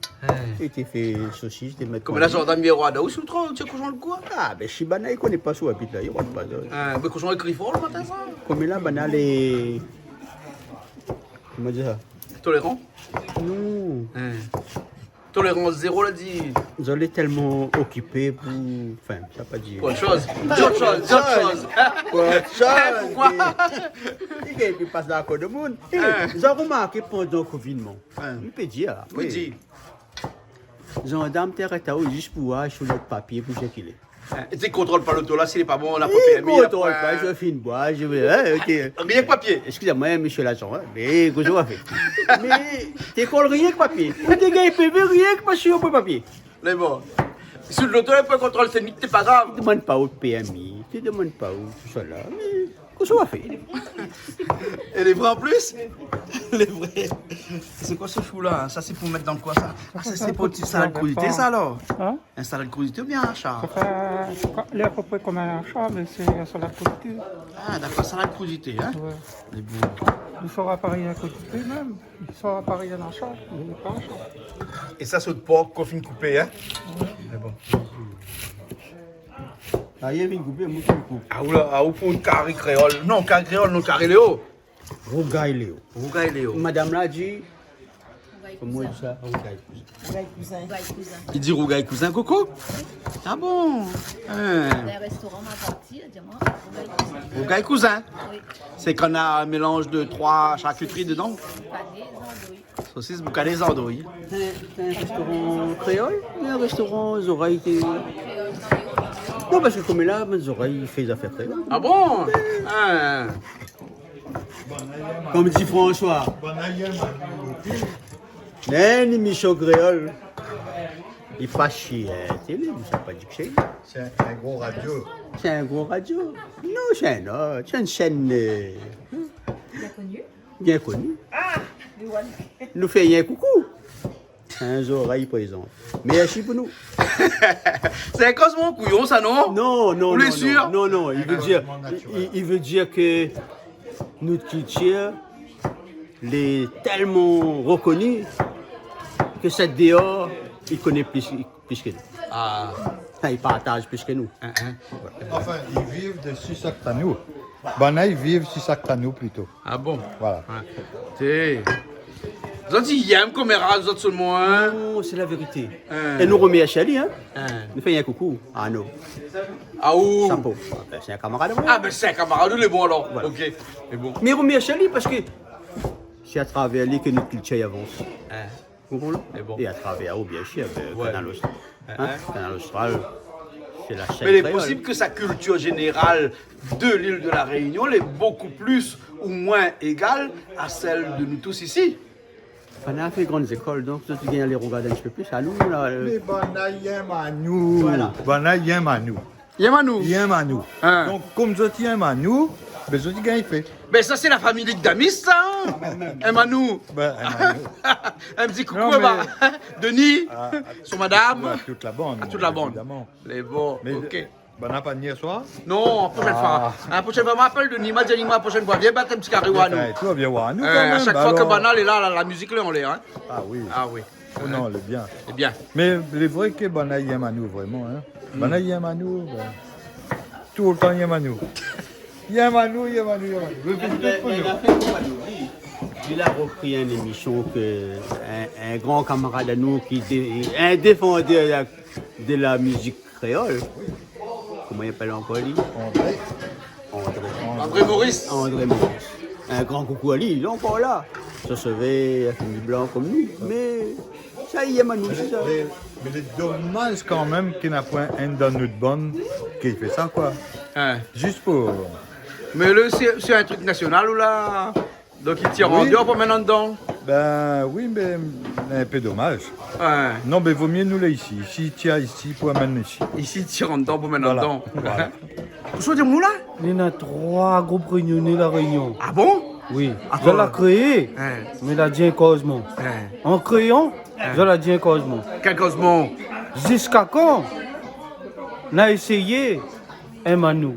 Et tu fais saucisse, tu mets. Comme la gendarme miroir, où c'est trop, tu es cochon de quoi? Ah, ben Shibana, il ne connaît pas ça, là, il ne pas ça. Mais cochon écrit fort le matin, ça? Comme là, Bana, les. Comment dire ça? Tolérant? Non. Tolérance zéro, l'a dit. Vous allez tellement occupé pour. Enfin, ça pas dire. Pour autre chose. D'autres choses. Pour autre chose. Pourquoi? Il ne passe dans la cour de monde. Vous avez remarqué pendant le confinement. On peut dire. Oui, dis. Gendarme, tu es juste pour acheter le papier pour checker. Et tu contrôles pas l'auto là, s'il n'est pas bon, la PMI. PMI. Contrôle pas, je fais une boîte, je vais. Rien que papier. Excusez-moi, monsieur l'agent, mais qu'est-ce qu'on va faire? Mais tu colles rien que papier. Tu gagnes PV, rien que papier pour papier. Mais bon. Sur l'auto, il peut contrôler le c'est pas grave. Tu ne demandes pas au PMI, tu ne demandes pas où tout ça là. Mais qu'est-ce qu'on va faire? Et les vrais en plus? Les vrais. C'est quoi ce chou là? Ça c'est pour mettre dans quoi ça? Ah, ça c'est pour une salade de crudité ça alors? Hein? Un salade de crudité ou bien un chat? Il est à peu près comme un chat, mais c'est un salade crudité. Ah d'accord, salade de crudité, hein? Ouais. Les bons. Il sera pareil à crudité même. Il sera pareil à un chat. Il n'est pas un chat. Et ça c'est de porc qu'on finit coupé, hein? Mais bon. Ah, il y a une coupée, moi qui coupe. Ah oula, ah ou pour une carré créole? Non, carré créole, non, carré Léo. Rougaille Léo. Rougaille Léo. Madame l'a dit. Comment on dit ça? Rougaille cousin. Il dit rougaille cousin coco? Ah bon? Les restaurants m'a parti, dis-moi. Rougaille cousin. Oui. C'est qu'on a un mélange de 3 charcuteries dedans. Boucané, andouilles. Saucisse, boucané, andouilles. C'est un restaurant créole ou un restaurant oreilles? Non, parce que comme là, mes oreilles, il fait des affaires créoles. Ah bon? Comme dit François. Une émission créole. Il pas chier à la télé, vous savez pas dire que c'est un gros radio. C'est un gros radio? Non, c'est une chaîne Bien connu. bien connue. Nous fait un coucou. Un oreille présent. Merci pour nous. C'est un cosmo couillon ça, non? Non. Vous l'êtes sûr? Non. Il veut dire que notre culture est tellement reconnue que cette dehors, il connaît plus que nous. Ah. Il partage plus que nous. Enfin, ils vivent de Sisaktanou. Bana, ils vivent Sisaktanou plutôt. Ah bon? Voilà. Ouais. Vous avez dit, il y a un caméra, vous êtes seulement un. Non, c'est la vérité. Et nous remet à Chali, hein? Nous faisons un coucou à nous. Ah où? Chapeau. C'est un camarade. Ah ben c'est un camarade, il est bon alors. Voilà. Ok. Mais bon. Mais remet à Chali parce que c'est à travers lui que notre culture avance. Bon. Et à travers bien sûr, Canal Austral. Canal Austral, c'est la chaîne. Mais il est créole. possible que sa culture générale de l'île de la Réunion est beaucoup plus ou moins égale à celle de nous tous ici. On a fait grandes écoles, donc tu viens aller regarder un petit peu plus à nous. Là, Mais Bana, il aime à nous. Voilà. Bana, il aime à nous. Yamanou. Il aime à nous. Donc, comme je tiens à nous, Ben, je dis qu'il fait. Ben, ça, c'est la famille d'Amis, ça. Un Manou. Ben, un petit coucou, Non, bah. Denis, sur madame. à toute la bande. À toute la bande. Évidemment. Les bons, Mais, ok. Ben, on n'a pas de hier soir? Non, prochaine fois. La prochaine fois, m'appelle Denis, m'a dit la prochaine fois. Viens battre un petit carré à nous. Toi, viens voir nous. À chaque fois que Banal est là, la musique, là, on l'est. Hein. Ah oui. Ah oui. Oh non, elle est bien. C'est bien. Mais les vrais que Bana y aime à nous, vraiment. Hein. Bana y aime à nous. Ben, tout le temps, il aime à nous. Il aime à nous, il aime à nous, il aime à nous. Il a repris une émission que un grand camarade à nous qui était un défenseur de la musique créole. Comment il appelle encore lui? André Maurice. André Maurice. Un grand coucou à lui, il est encore là. Ça se fait un famille blanc comme nous, mais ça y est, Manu, c'est ça. Mais c'est dommage quand même qu'il n'y a point un dans notre bande qui fait ça, quoi. Hein. Juste pour... Mais là, c'est un truc national ou là? Donc il tire en dehors pour maintenant dedans? Ben oui, mais un peu dommage. Ouais. Non, mais vaut mieux nous là ici. Ici, tiens, ici, pour amener ici. Ici, il tire en dedans pour maintenant dedans. Voilà. Vous avez des mots là? Il y en a 3 groupes réunionnés la Réunion. Ah bon? Oui. Je l'ai créé, mais il a dit un cosmo. En créant, je l'ai dit un cosmo. Quel cosmo? Jusqu'à quand on a essayé un Manou.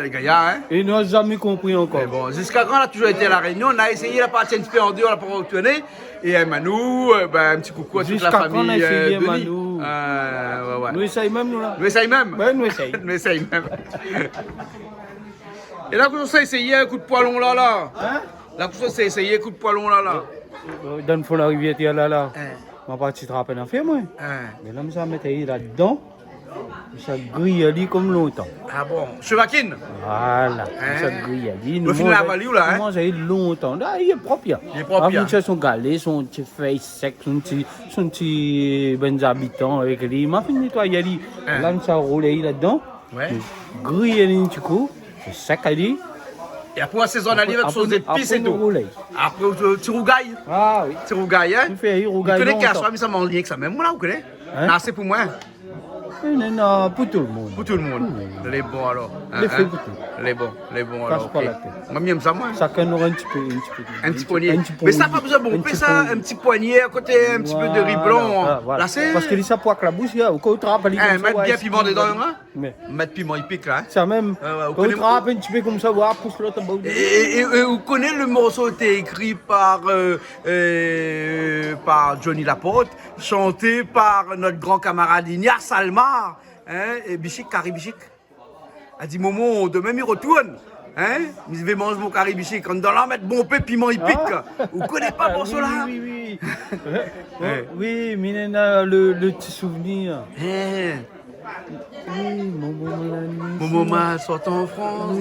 Gaïa, hein? Et n'a jamais compris encore. Mais bon, jusqu'à quand on a toujours été à la Réunion, on a essayé la partie un petit peu en dehors, on n'a pas retourné. Et un Manou, ben, un petit coucou à toute la famille. Jusqu'à quand on a essayé un Denis. Manou. Ouais. Nous essayons même, nous là. Nous essayons même? Oui, nous essayons. Nous essayons même. Et là, qu'on s'est essayé un coup de poilon là. Hein? Là, qu'on s'est essayé un coup de poilon là. Dans le fond de la rivière, il y a là. Ma partie à peine à faire, moi. Mais là, ça mettait là-dedans. Ça grille ali comme longtemps. Ah bon? Chevaquine? Voilà. Ça grille ali. Le film la value là, hein? Moi, j'ai longtemps. Là, il est propre. Il est propre. Il a son galet, son petit feuille sec, son petit ben habitant avec lui. Il m'a fait nettoyer ali. Là, ça roule là-dedans. Ouais. Grille ali un petit coup. C'est sec ali. Et après, assaisonner avec son épices et tout. Après, tu rougailles. Ah oui. Tu rougailles, hein? Tu fais rougaille. Tu connais qu'à soi, mais ça m'a lié que ça même. Moi là, vous connaissez? Non, c'est pour moi. Non, pour tout le monde. Pour tout le monde. Les bons alors. Les faits pour tout. Les bons alors. Pas la tête. Moi, j'aime ça, moi. Chacun aura un petit peu. Un petit poignet. Mais ça n'a pas besoin de bomber ça, un petit poignet à côté, un petit peu de riz blanc. Là, c'est. Parce que ça poique la bouche, quand tu rappelles. Mettre bien piment dedans, hein? Mettre piment, il pique là. Ça même. Quand tu rappelles un petit peu comme ça, pousse l'autre. Et vous connaissez le morceau qui était écrit par Johnny Laporte, chanté par notre grand camarade Ignace Salmar, hein, et Bichik, Carré Bichik. A dit Momo, demain il retourne. Hein? Je vais manger mon Carré Bichik. Quand dans là, mettre bon peu, piment il pique. Vous ne connaissez pas pour cela? Oui. Oui, mais il y a le petit souvenir. Oui, mon maman sort en France.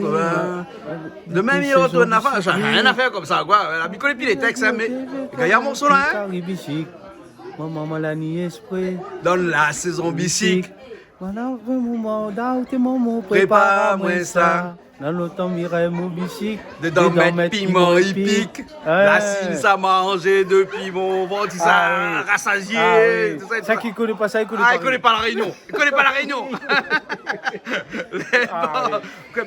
Demain, il retourne à la fin. Rien à faire comme ça, quoi. Elle connaît plus les textes, hein, mais il y a un morceau là, hein. Maman l'a nié esprit. Dans la saison bicycle. Voilà, un moment, t'es maman, prépare-moi ça. Dans l'automne, m'irai mon bicycle. Dedans, mettre piment, il pique. La cine, ça mangé depuis mon ventre, ça rassasié. Ça qui connaît pas ça, il connaît pas. Ah, il connaît pas la Réunion. Il connaît pas la Réunion.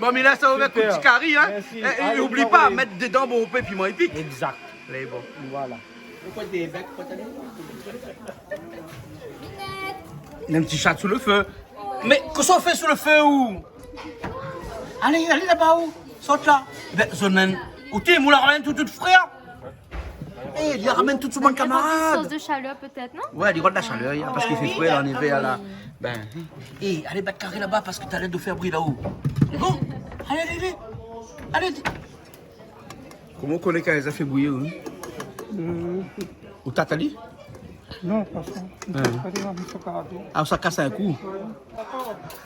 Bon, mais là, ça va mettre un petit carré, hein. Et n'oublie pas, mettre dedans bon peu, piment, il pique. Exact. Les bons. Voilà. Il y a un petit chat sous le feu. Mais qu'est-ce qu'on fait sous le feu où? Allez là-bas où? Saute là. Ben, Zonen. Où t'es? Moula ramène tout frère. Eh, il ramène tout mon camarade. Sauce de chaleur peut-être, non? Ouais, il y aura de la chaleur, parce qu'il fait frais là, en hiver là. Ben. Eh, allez battre carré là-bas parce que t'as l'air de faire bruit là-haut. Bon, allez. Comment on connaît quand ils ont fait bouillir, hein? Ou Tatali? Non, pas ça. Ah, ça casse un coup.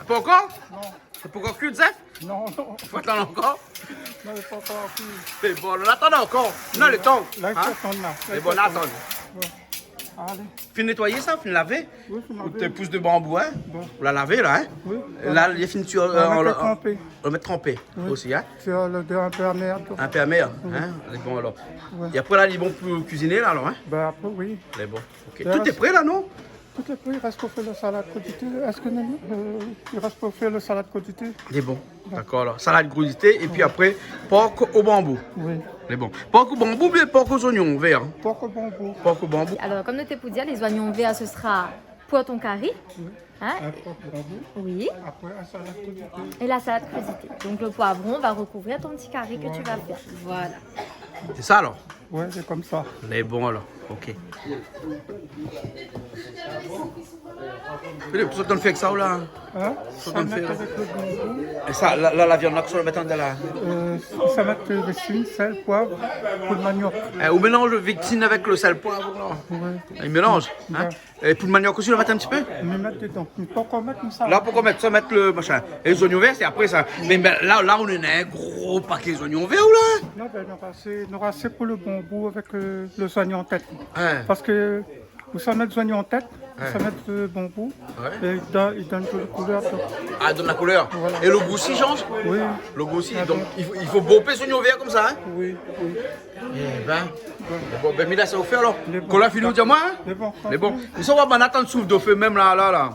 Pas encore? Non. C'est pas encore cuit, Zef? Non. Faut attendre encore? Non, c'est pas encore cuit. Mais bon, on attend encore. Non, le temps. Là, il faut attendre là. Mais bon, on attend. Allez. Fin nettoyer ça, fin laver? Oui, fin laver. Ou tes pousses de bambou, hein? Bon. Pour la laver, là, hein? Oui. Là, il est fini sur... On va tremper. On va mettre trempé aussi, hein? Sur le un peu amer. Un peu amer, hein? Elle est bon, alors. Ouais. Et après, là, il est bon pour cuisiner, là, alors, hein? Ben après, oui. Elle est bon. Ok. Tout est prêt, là, non? Tout le peu, il reste pour faire le salade crudité. Est-ce que il reste pour faire le salade crudité? Les bons. D'accord, alors. Salade crudité et puis après, porc au bambou. Oui. Les bons. Porc au bambou, mais porc aux oignons verts. Porc au bambou. Porc au bambou. Alors, comme notre époux dit, les oignons verts, ce sera poireau carré. Hein? Un porc au bambou. Oui. Après, un salade crudité. Et la salade crudité. Donc, le poivron va recouvrir ton petit carré que tu vas faire. Voilà. C'est ça alors? Ouais, c'est comme ça. Les bons alors. Ok. Philippe, tu fait avec ça ou là? Hein? Ça Ça met avec le bambou. Et ça, là, la viande, là, que ça le mettre dans la... Ça met ricine, sel, poivre, pour le manioc. On mélange le victine avec le sel poivre, là. Ouais. Il mélange. Hein? Et pour le manioc aussi, le mettre un petit peu? On met dedans. Mais pas qu'on mette comme ça. Là, pour qu'on mette ça, mettre le machin. Et les oignons verts, c'est après ça. Mais là, on en a un gros paquet d'oignons verts, ou là? Non, ben, on aura assez pour le bambou avec le oignon en tête. Ouais. Parce que vous savez mettre l'oignon en tête, vous Ouais. savez mettre le bambou, Ouais. et il donne de la couleur. Ah, donne la couleur. Voilà. Et le goût aussi change? Oui. Le goût aussi. Donc, il faut bomber ce oignon vert comme ça, hein? Oui, oui. Eh ben. Bon, ben, mais là, c'est offert alors. Qu'on l'a fini, dis-moi, hein? Mais bon. Nous sommes en attente de souffle de feu, même là.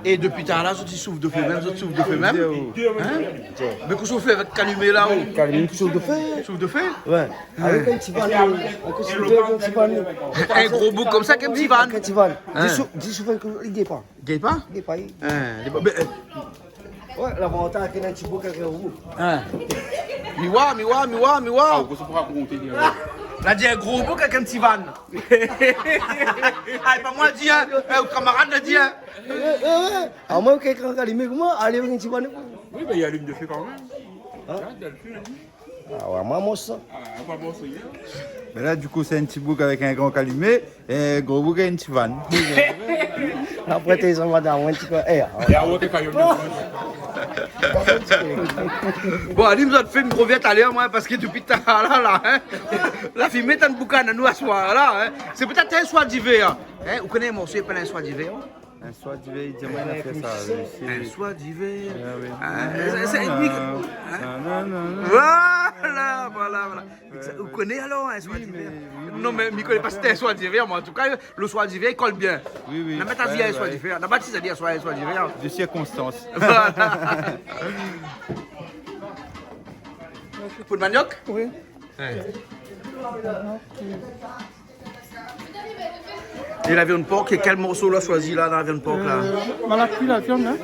Et depuis tard là, je souffle de feu même, je souffle de feu même. Hein? Mais qu'on souffle avec calumet là où? Calumet qui souffle de feu. Souffle de feu? Ouais. Avec un petit van. Un gros bouc comme ça, qu'un petit van. Un petit van. Dis souvent qu'il ne gagne pas. Gagne pas? Il gagne pas. Ouais, l'avantage c'est qu'il y a un petit bouc avec un roux. Miwa. Là, dit un gros bouc avec un petit van. Ah, pas moi, dis, hein. Au camarade, le dit, hein. À moins que quelqu'un qui allume moi, allez avec un petit van. Oui, mais il y a l'huile de feu quand même. Ah ouais, moi, ça. Mais là, du coup, c'est un petit bouc avec un grand calumet et un gros bouc avec une petite vanne. Après, tu es en madame, un petit peu. Bon, allez, nous avons fait une brovette à l'air, moi, parce que depuis tout à l'heure, là, hein, la fumée est un boucan à nous à soir, là, hein. C'est peut-être un soir d'hiver. Hein. Vous connaissez mon souhait, pas un soir d'hiver? Un soir d'hiver, il dit, moi, il a fait ça. Un soir d'hiver. Voilà. Vous connaissez alors un soir d'hiver? Non, mais je ne connais pas si c'était un soir d'hiver, mais en tout cas, le soir d'hiver, il colle bien. Oui. On a mis à dire un soir d'hiver. On a baptisé à dire un soir d'hiver. De circonstances. Voilà. Pour le manioc? Oui. Et la viande porc, quel morceau là choisi là dans la viande porc là? On a pris la viande, hein.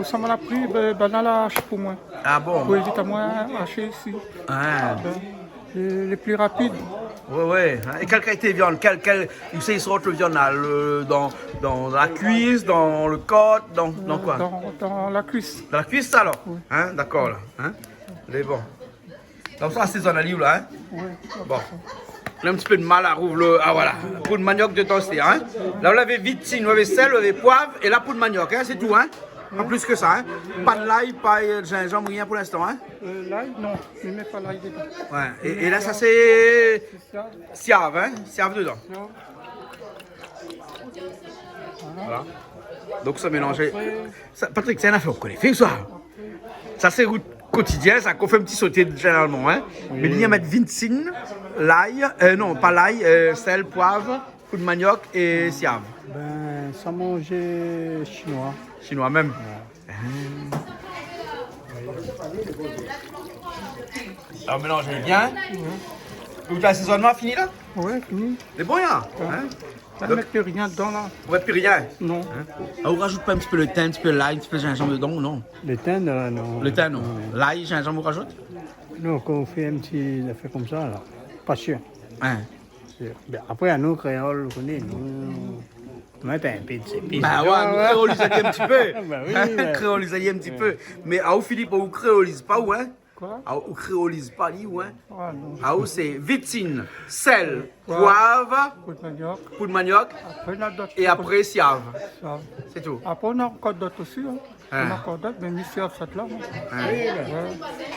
Ça m'a pris, on a la hache pour moi. Ah bon? Pour éviter à moi hacher ici. Ah. Les plus rapides. Ouais. Et quelle qualité de viande? Vous savez, ils sortent le viande là, dans la cuisse, dans le côte, dans quoi? Dans la cuisse. Dans la cuisse alors? Oui. Hein? D'accord là. Hein? Les bons. Donc ça, c'est un là, hein? Oui. Bon. On a un petit peu de mal à rouvrir le... Ah voilà, pour le manioc de toaster, hein. Là, vous l'avez vitine, vous avez sel, vous avez poivre, et là, pour le manioc, hein, c'est tout, hein. Pas plus que ça, hein. Pas de l'ail, pas de gingembre, rien pour l'instant, hein. L'ail, non, je ne mets pas l'ail dedans. Ouais, et là, ça c'est... Siave, hein. Siave dedans. Voilà. Donc, ça mélange... Patrick, c'est un affaire, vous connaissez ça. Ça, c'est quotidien, ça qu'on fait un petit sauté généralement, hein. Mais il y a mettre vincine, l'ail, non, pas l'ail, sel, poivre, coup de manioc et siave. Ben, ça manger chinois. Chinois même. Alors mélangez bien. Donc l'assaisonnement fini là? Oui, fini. C'est bon, hein? On ne met plus rien dedans là. On ne met plus rien? Non. Ah, vous rajoutez pas un petit peu le thym, un petit peu l'ail, un petit peu de gingembre dedans ou non? Le thym, non. Le thym, non. L'ail, gingembre, vous rajoutez? Non, quand on fait un petit affaire comme ça, là, pas sûr. Hein. Ben, après, à nous, créoles, vous connaissez, nous, on met un peu de ces Bah ouais, nous créolisons un petit peu. Bah oui, Créolisons un petit peu. Mais à vous, Philippe, vous créolisez pas où, hein? Quoi? Ah, vous créolisez pas, où, hein? Ah non. Ah, vous, c'est vitine, sel, poivre, Coup de manioc. Coup de manioc, Après, on a d'autres. et après siave. Ça. C'est tout. Après, on a encore d'autres aussi. Hein. Hein. On a encore d'autres, mais ici, à cette là. Hein.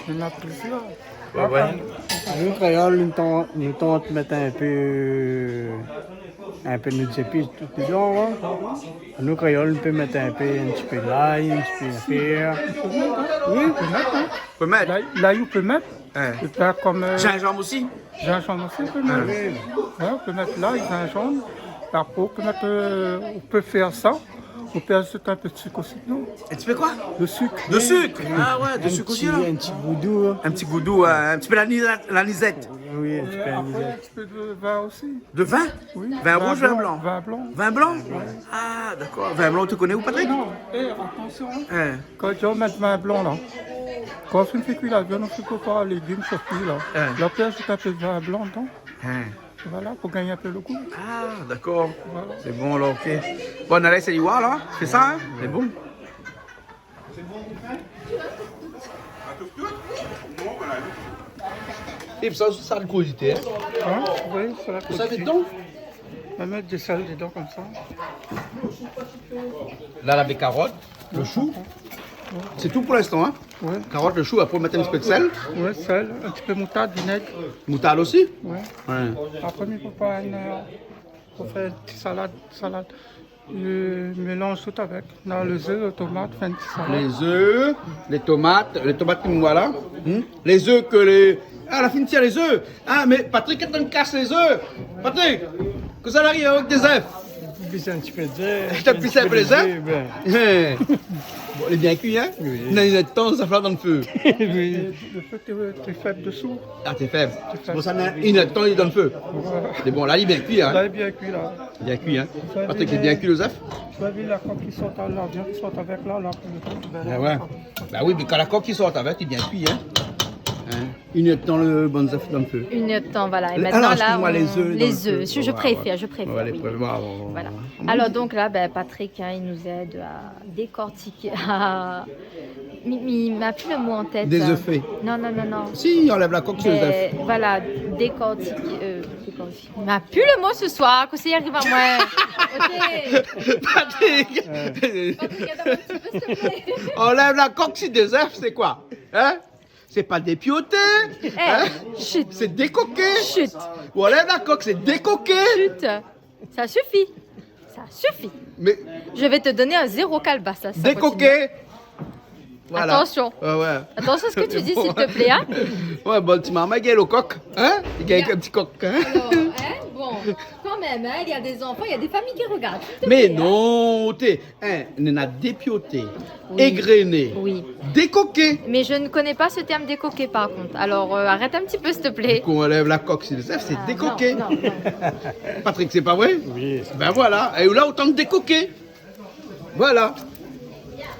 Il y en a plusieurs. Ouais. Nous, créoles, nous tentons de mettre un peu de épices tout dedans. Hein. Nous, créoles, on peut mettre un petit peu d'ail, un petit peu d'affaire. Oui, on peut mettre. Hein. On peut mettre. L'ail, on peut mettre. Hein. C'est pas comme. Gingembre aussi? Gingembre aussi, on peut mettre. Ouais, on peut mettre l'ail, gingembre. La peau, on peut faire ça. On peut ajouter un peu de sucre aussi, non? Et tu fais quoi? De sucre. De sucre? Ah ouais, de sucre aussi là. Un petit goudou. Un petit goudou, un petit peu l'anisette. Oui, un petit peu Après, un petit peu de vin aussi. De vin? Oui. Vin rouge, vin blanc? Vin blanc. Vin blanc? Ah d'accord. Vin blanc, tu connais ou Patrick? Non, attention. Hein. Quand on met le vin blanc là, quand on fait cuire la viande, on fait pas les légumes surtout là. Là, on peut ajouter un peu de vin blanc dedans. Voilà, pour gagner un peu le goût. Ah, d'accord. Voilà. C'est bon, alors, ok. Bon, on allait essayer de voir, là. C'est ça, hein? C'est bon. Et ça, ça a une curiosité, Hein? Oui, c'est la ça fait dedans? On va mettre des sels dedans comme ça. Là, avec carottes, le chou. C'est tout pour l'instant, hein? Ouais. Carottes, le chou, après, on met un petit peu de sel. Oui, sel, un petit peu de moutarde, vinaigre. Moutarde aussi? Oui. Ouais. Après, il faut faire une petite salade. Je mélange tout avec. Là, les œufs, les tomates, faire une petite salade. Les œufs, les tomates comme voilà. Les œufs que les... Ah, la fin tient les œufs. Ah, mais Patrick, quand on casse les œufs, Patrick, que ça arrive avec des œufs. Puis un petit peu d'œufs. T'as pissé un peu les œufs? Bon, il est bien cuit, hein? Oui. Il y a de temps, ça fera dans le feu. Oui. Le feu, t'es faible dessous. Ah, t'es faible. C'est pour ça qu'il y a de temps, il est dans le feu. C'est bon, là, il est bien cuit, hein? Là, il est bien cuit, là. Bien cuit, hein? Patrick, il est bien cuit, les œufs? Tu as vu la coque qui sort la viande qui sort avec là. Ah ouais. Bah oui, mais quand la coque qui sort avec, il est bien cuit, hein? Une heure de temps, le bon œuf dans le feu. Une heure de temps, voilà. Et maintenant, là, les œufs. Les œufs, je préfère. Ouais, les Oui. voilà. Alors donc là, Patrick, hein, il nous aide à décortiquer. Il m'a plus le mot en tête. Des œufs faits. Non. Si, il enlève la coque sur les œufs. Voilà, décortiquer. Il m'a plus le mot ce soir, que ça y arrive à moi. Ok. Patrick, attends un petit peu, s'il te plaît. enlève la coque sur des œufs, c'est quoi? Hein? C'est pas dépioté, hein? Chut. C'est décoqué. Chut. Ou enlève la coque, c'est décoqué. Chut. Ça suffit. Ça suffit. Mais je vais te donner un 0 calebasse. Là, si ça décoqué. continue. Voilà. Attention. Ouais. Attention à ce que tu dis, s'il te plaît. Hein? Ouais, bon, tu m'as magané le coq. Hein? Il y a un petit coq. Hein? Alors, bon, quand même, il y a des enfants, il y a des familles qui regardent. Mais non, on a dépioté, égrené, décoqué. Mais je ne connais pas ce terme décoqué par contre. Alors, arrête un petit peu, s'il te plaît. Qu'on enlève la coque sur les œufs, c'est décoqué. Non. Patrick, c'est pas vrai? Oui. Ben voilà, et là, autant de décoquer. Voilà.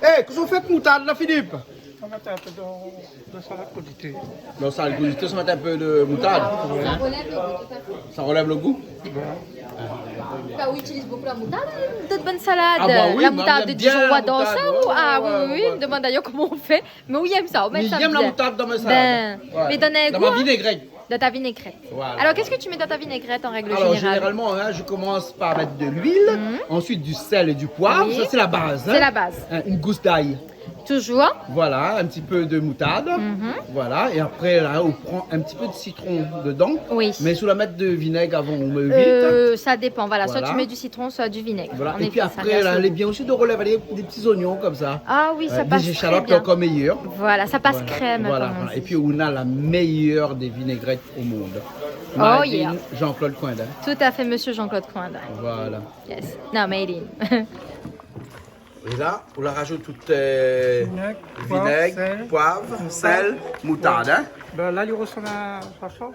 Qu'est-ce qu'on fait avec moutarde là, Philippe? On va mettre un peu de salade cogitée. Dans la salade cogitée, on va mettre un peu de moutarde. Ça relève le goût, tout à fait. Ça relève le goût? Bah, on utilise beaucoup la moutarde, d'autres bonnes salades. Ah bah oui, la mais moutarde on de aime bien Dijon, la dans ça moutarde, ou... Ah ouais, oui, demande d'ailleurs comment on fait. Mais oui, il aime ça, on met Mais ça il aime la bien. moutarde dans mes salades. Mais donne un Dans goût, ma hein. vinaigrette. Dans ta vinaigrette. Voilà. Alors, qu'est-ce que tu mets dans ta vinaigrette en règle Alors, générale? généralement, je commence par mettre de l'huile, ensuite du sel et du poivre. Oui. Ça, c'est la base. C'est la base. Une gousse d'ail. Toujours. Voilà, un petit peu de moutarde. Voilà, et après, là, on prend un petit peu de citron dedans. Oui. Mais sous la mettre de vinaigre avant, on met vite. Ça dépend, voilà. Soit Voilà. tu mets du citron, soit du vinaigre. Voilà. En Et effet, puis ça après, reste là, le elle est goût. bien aussi de relever des petits oignons comme ça. Ah oui, ça passe des très échalotes bien. encore meilleures. Voilà, ça passe Voilà. crème. Voilà, comme on voilà. dit. Et puis on a la meilleure des vinaigrettes au monde. Oh, Made yeah. in Jean-Claude Coindin. Tout à fait, monsieur Jean-Claude Coindin. Voilà. Yes. Non, made in. Et là, on la rajoute toute Vinaigre, poivre, sel, moutarde. Hein? Ben, là, il ressemble à un rachat. Un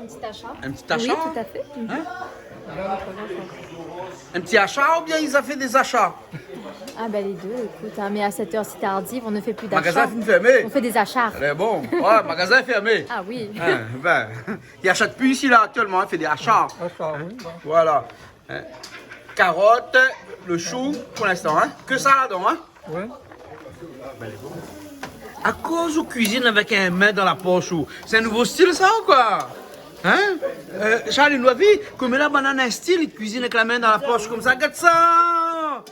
petit achat. Un petit achat? Oui, tout à fait. Un petit achat ou bien ils ont fait des achats? Ah ben les deux, écoute, hein, mais à cette heure si tardive, on ne fait plus Magasin d'achat. fin fermé. On fait des achats. C'est bon. Ouais, magasin fermé. Ah oui. Ben, il achète plus ici là actuellement, il fait des achats. Voilà. Hein. Carottes, le chou pour l'instant, hein. Que ça là-dedans, hein. Ouais. À cause où cuisine avec un main dans la poche, c'est un nouveau style ça ou quoi? Hein? Charles, il nous a vu comme la banane un style, il cuisine avec la main dans la poche comme ça, regarde ça!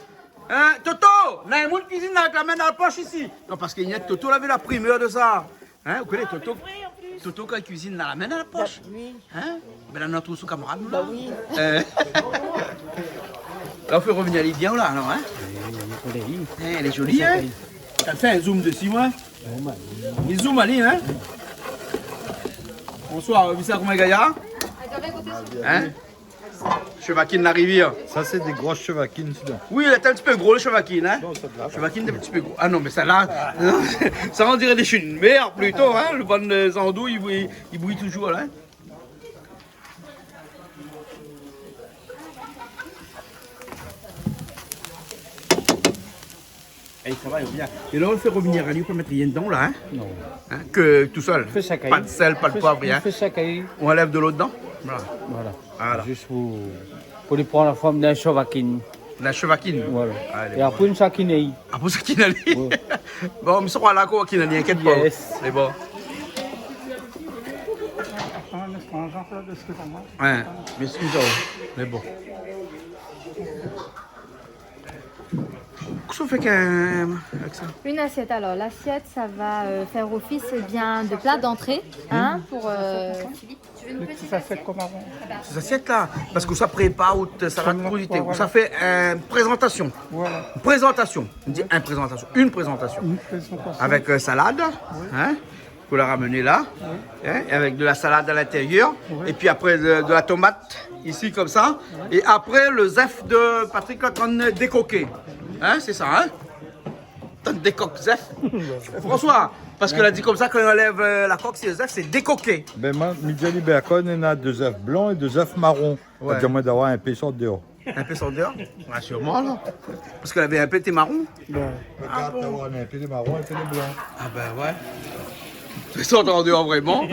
Hein? Toto! On a un monde qui cuisine avec la main dans la poche ici. Non, parce qu'il y a Toto avait la primeur de ça. Hein? Vous connaissez Toto? Toto quand il cuisine dans la main dans la poche. Hein? Mais là, notre sous-camarade. Bah oui. Là, on fait revenir les biens là, non? Hein? Elle est jolie, hein? Elle fait un zoom dessus, moi. Il zoom, allez, hein? Bonsoir, vous savez comment il gaillard? Hein? Chevaquine la rivière. Ça, c'est des grosses chevaquines, sinon. Oui, elle est un petit peu gros, le chevaquine, hein. Chevaquine, un petit peu gros. Ah non, mais celle-là, ça on dirait des chines mères plutôt, hein. Le bon Zandou, il bouille toujours, là. Et ça va, il bien. Et là, on le fait revenir à lui, on peut mettre rien dedans, là, hein. Non. Hein, que tout seul. Fait ça Pas de sel, pas de poivre, rien. On enlève de l'eau dedans. Voilà. Juste pour lui prendre la forme d'un chevaquine. La chevaquine. Voilà. Allez, et après une sakinei. Après ça qui n'a Bon, mais ça va là quoi qui n'a inquiète pas. C'est bon. Ouais, mais c'est ça. Mais bon. Qu'est-ce qu'on fait avec ça? Une assiette. Alors, l'assiette, ça va faire office bien de plat d'entrée. Hein, pour Philippe. Tu veux une petite assiette comme avant? Ces assiettes-là, parce que ça prépare ça va de qualité. Ça fait une présentation. Voilà. Une présentation. On dit une présentation. Une présentation. Avec salade. Hein, pour la ramener là. Hein, et avec de la salade à l'intérieur. Et puis après de la tomate, ici comme ça. Et après le zef de Patrick qu'on a décoqué. Hein, c'est ça, hein? T'as décoque zef. François, parce qu'elle a dit comme ça, quand on enlève la coque, c'est le zef, c'est décoqué. Ben, moi, Midjali Bacon, il y a 2 œufs blancs et 2 œufs marrons. Ouais. J'aimerais d'avoir un peu sorte dehors. Un peu sorte dehors? Ouais, sûrement, là. Parce qu'elle avait un peu tes marrons. Regarde, d'avoir un peu de marron et un peu de blanc. Ah ben ouais. C'est sorte en dehors, vraiment.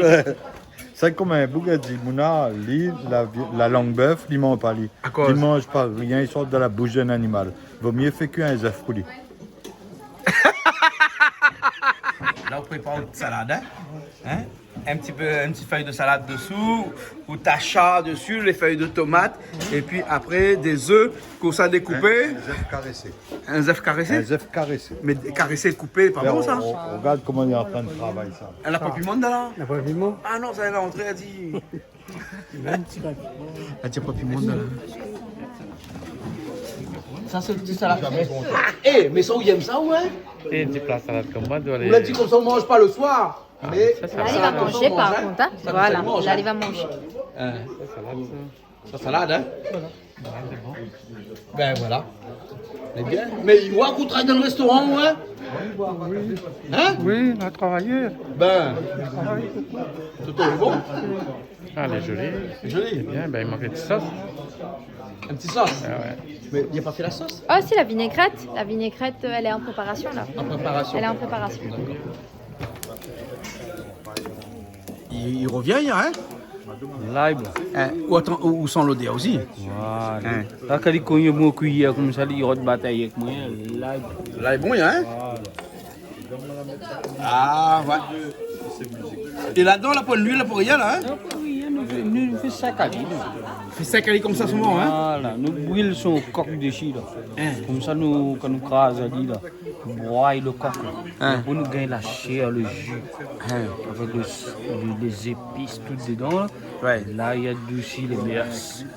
C'est comme un bougadi. Mouna, la langue bœuf, il ne mange pas. Il ne mange pas rien, il sort de la bouche d'un animal. Vaut mieux faire qu'un œuf pour lui. Là, on prépare une salade, hein? Un petit feuille de salade dessous, ou tacha dessus, les feuilles de tomate, et puis après des œufs qu'on s'est découpés. Un œuf caressé. Un œuf caressé? Un œuf caressé. Mais caressé, coupé, pas bon ça? On regarde comment il est en train de travailler ça. Elle n'a pas piment là? La pas piment? Ah non, ça elle est rentrée, elle dit. Elle n'a pas piment là. Ça c'est le petit salade. Eh, mais ça, vous aimez ça, ouais? Et un petit plat salade comme moi, doit aller. On l'a dit comme ça, on ne mange pas le soir. Mais là, il va manger par contre. Hein. Voilà, là, il va manger. Ça salade, hein? Ben voilà. C'est bien. Mais il voit qu'on travaille dans le restaurant, ouais? Hein? Oui, on a travaillé. Ben. Tout est bon. Ah, elle est jolie. Jolie. Bien, ben il manque une petite sauce. Un petit sauce? Ah ouais. Mais il n'y a pas fait la sauce? Oh, si, la vinaigrette. La vinaigrette, elle est en préparation là. En préparation. Elle est en préparation. Il revient, hein? Live. Ou sans l'odeur aussi. Voilà. Là, quand il connaît mon cuillère comme ça, il rentre bataille avec moi. Live. Là, il est bon, hein? Ah, ouais. Et là-dedans, la poêle d'huile, là, pour rien, là, hein? Nous faisons ça calé. On fait ça calé comme ça souvent, hein? Voilà, nous brûlons son coq dessus, là. Comme ça, nous, quand nous crasons, là, nous broyons le coq, là. Pour nous gagner la chair, le jus, avec les épices, tout dedans, là. Ouais. Là, il y a adouci les mers.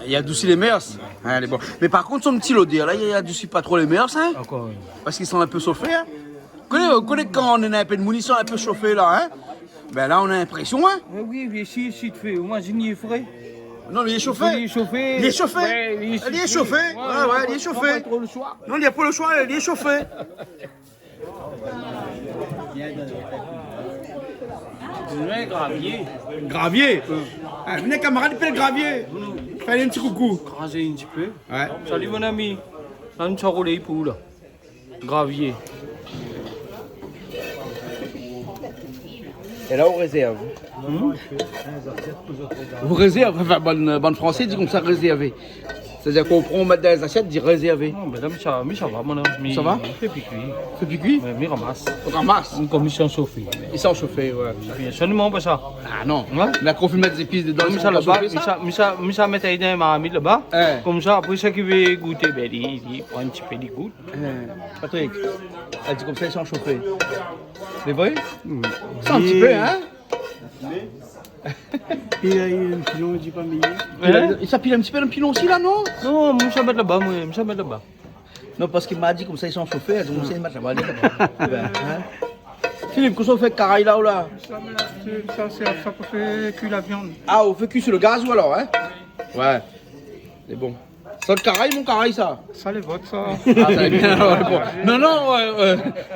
Il adoucit les mers. Ah, elle est bon. Mais par contre, son petit l'odeur, là, il adoucit pas trop les mers, hein? Encore. Parce qu'ils sont un peu chauffés, hein? Vous connaissez quand on a un peu de munitions un peu chauffées, là, hein? Ben là, on a l'impression, hein? Oui, mais si tu fais, moi, je n'y ai frais. Non, il est chauffé. Il est chauffé. Il est chauffé. Ouais, Il est chauffé. Ouais, il est chauffé. Trop le choix. Non, il n'y a pas le choix, il est chauffé. Un gravier. Gravier? Venez, camarade, il fait le gravier. Fais un petit coucou. Craser un petit peu. Ouais. Salut, mon ami. Là, nous sommes les poules. Gravier. Et là, on réserve. Vous réservez, enfin, bonne français dit comme ça, réservé. C'est-à-dire qu'on prend, on met dans les assiettes, dit réservé. Non, mais ça va, mon ami. Ça va? Fait piquer. Fait piquer? Mais ramasse. On ramasse? Comme ils sont chauffés. Ils sont chauffés, ouais. Bien sûr, nous pas ça. Ah non. Mais quand on met des épices dedans, comme ça là-bas, mais ça met dans les marmites là-bas. Comme ça, après ça qui veut goûter, ben, il prend un petit peu, il goûte. Patrick, elle dit comme ça, ils sont chauffés. Les voyez? C'est un petit peu, hein? Il a un pilon, il dit pas meilleur. Il s'appelle un petit peu un pilon aussi là, non? Non, moi ça met là-bas, moi ça met là-bas. Non, parce qu'il m'a dit comme ça, ils sont chauffés, donc on sait mettre là-bas. Philippe, qu'est-ce qu'on fait caraï là ou là? Ça peut faire cuire la viande. Ah, on fait cuire sur le gaz ou alors, hein? Ouais. C'est bon. Ça le caraï, mon caraï, ça? Ça les vote, ça. Ah, ça est bien, ouais, bon. Non, non,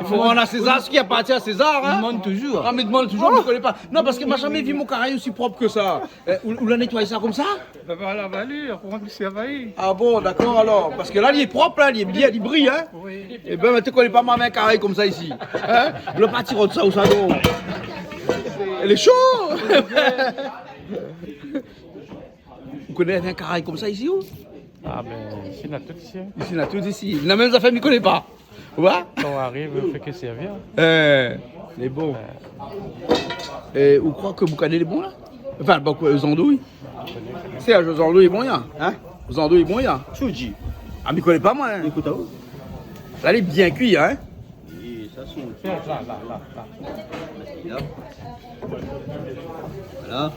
il faut rendre à César ce qui appartient à César. Hein. Il demande toujours. Ah, mais demande toujours, je ne connais pas. Non, parce que moi, jamais vu mon caraï aussi propre que ça. Où l'a nettoyé ça comme ça? Ça va à la vallée, pour rendre du envahi. Ah bon, d'accord alors. Parce que là, il est propre, là, il est bien, il brille, hein. Oui. Eh ben, tu ne connais pas ma main carré comme ça ici. Hein? Le parti de ça ou ça, non. Elle est chaud. Vous connaissez un carré comme ça ici ou? Ah ben, ici, on a tout ici. Ici, on a tout ici. La même affaire, je ne connais pas. Ouais? Quand on arrive, on fait que servir. Les bons. Et vous croyez que vous connaissez les bons là? Enfin, bon, quoi, aux andouilles. C'est aux andouilles, bon, y'a. Hein? Aux andouilles, bon, y'a. Chouji. Ah, mais je connais pas moi. Hein? Écoute, où? Là, elle est bien cuite, hein? Oui, ça sonne. Là. Voilà.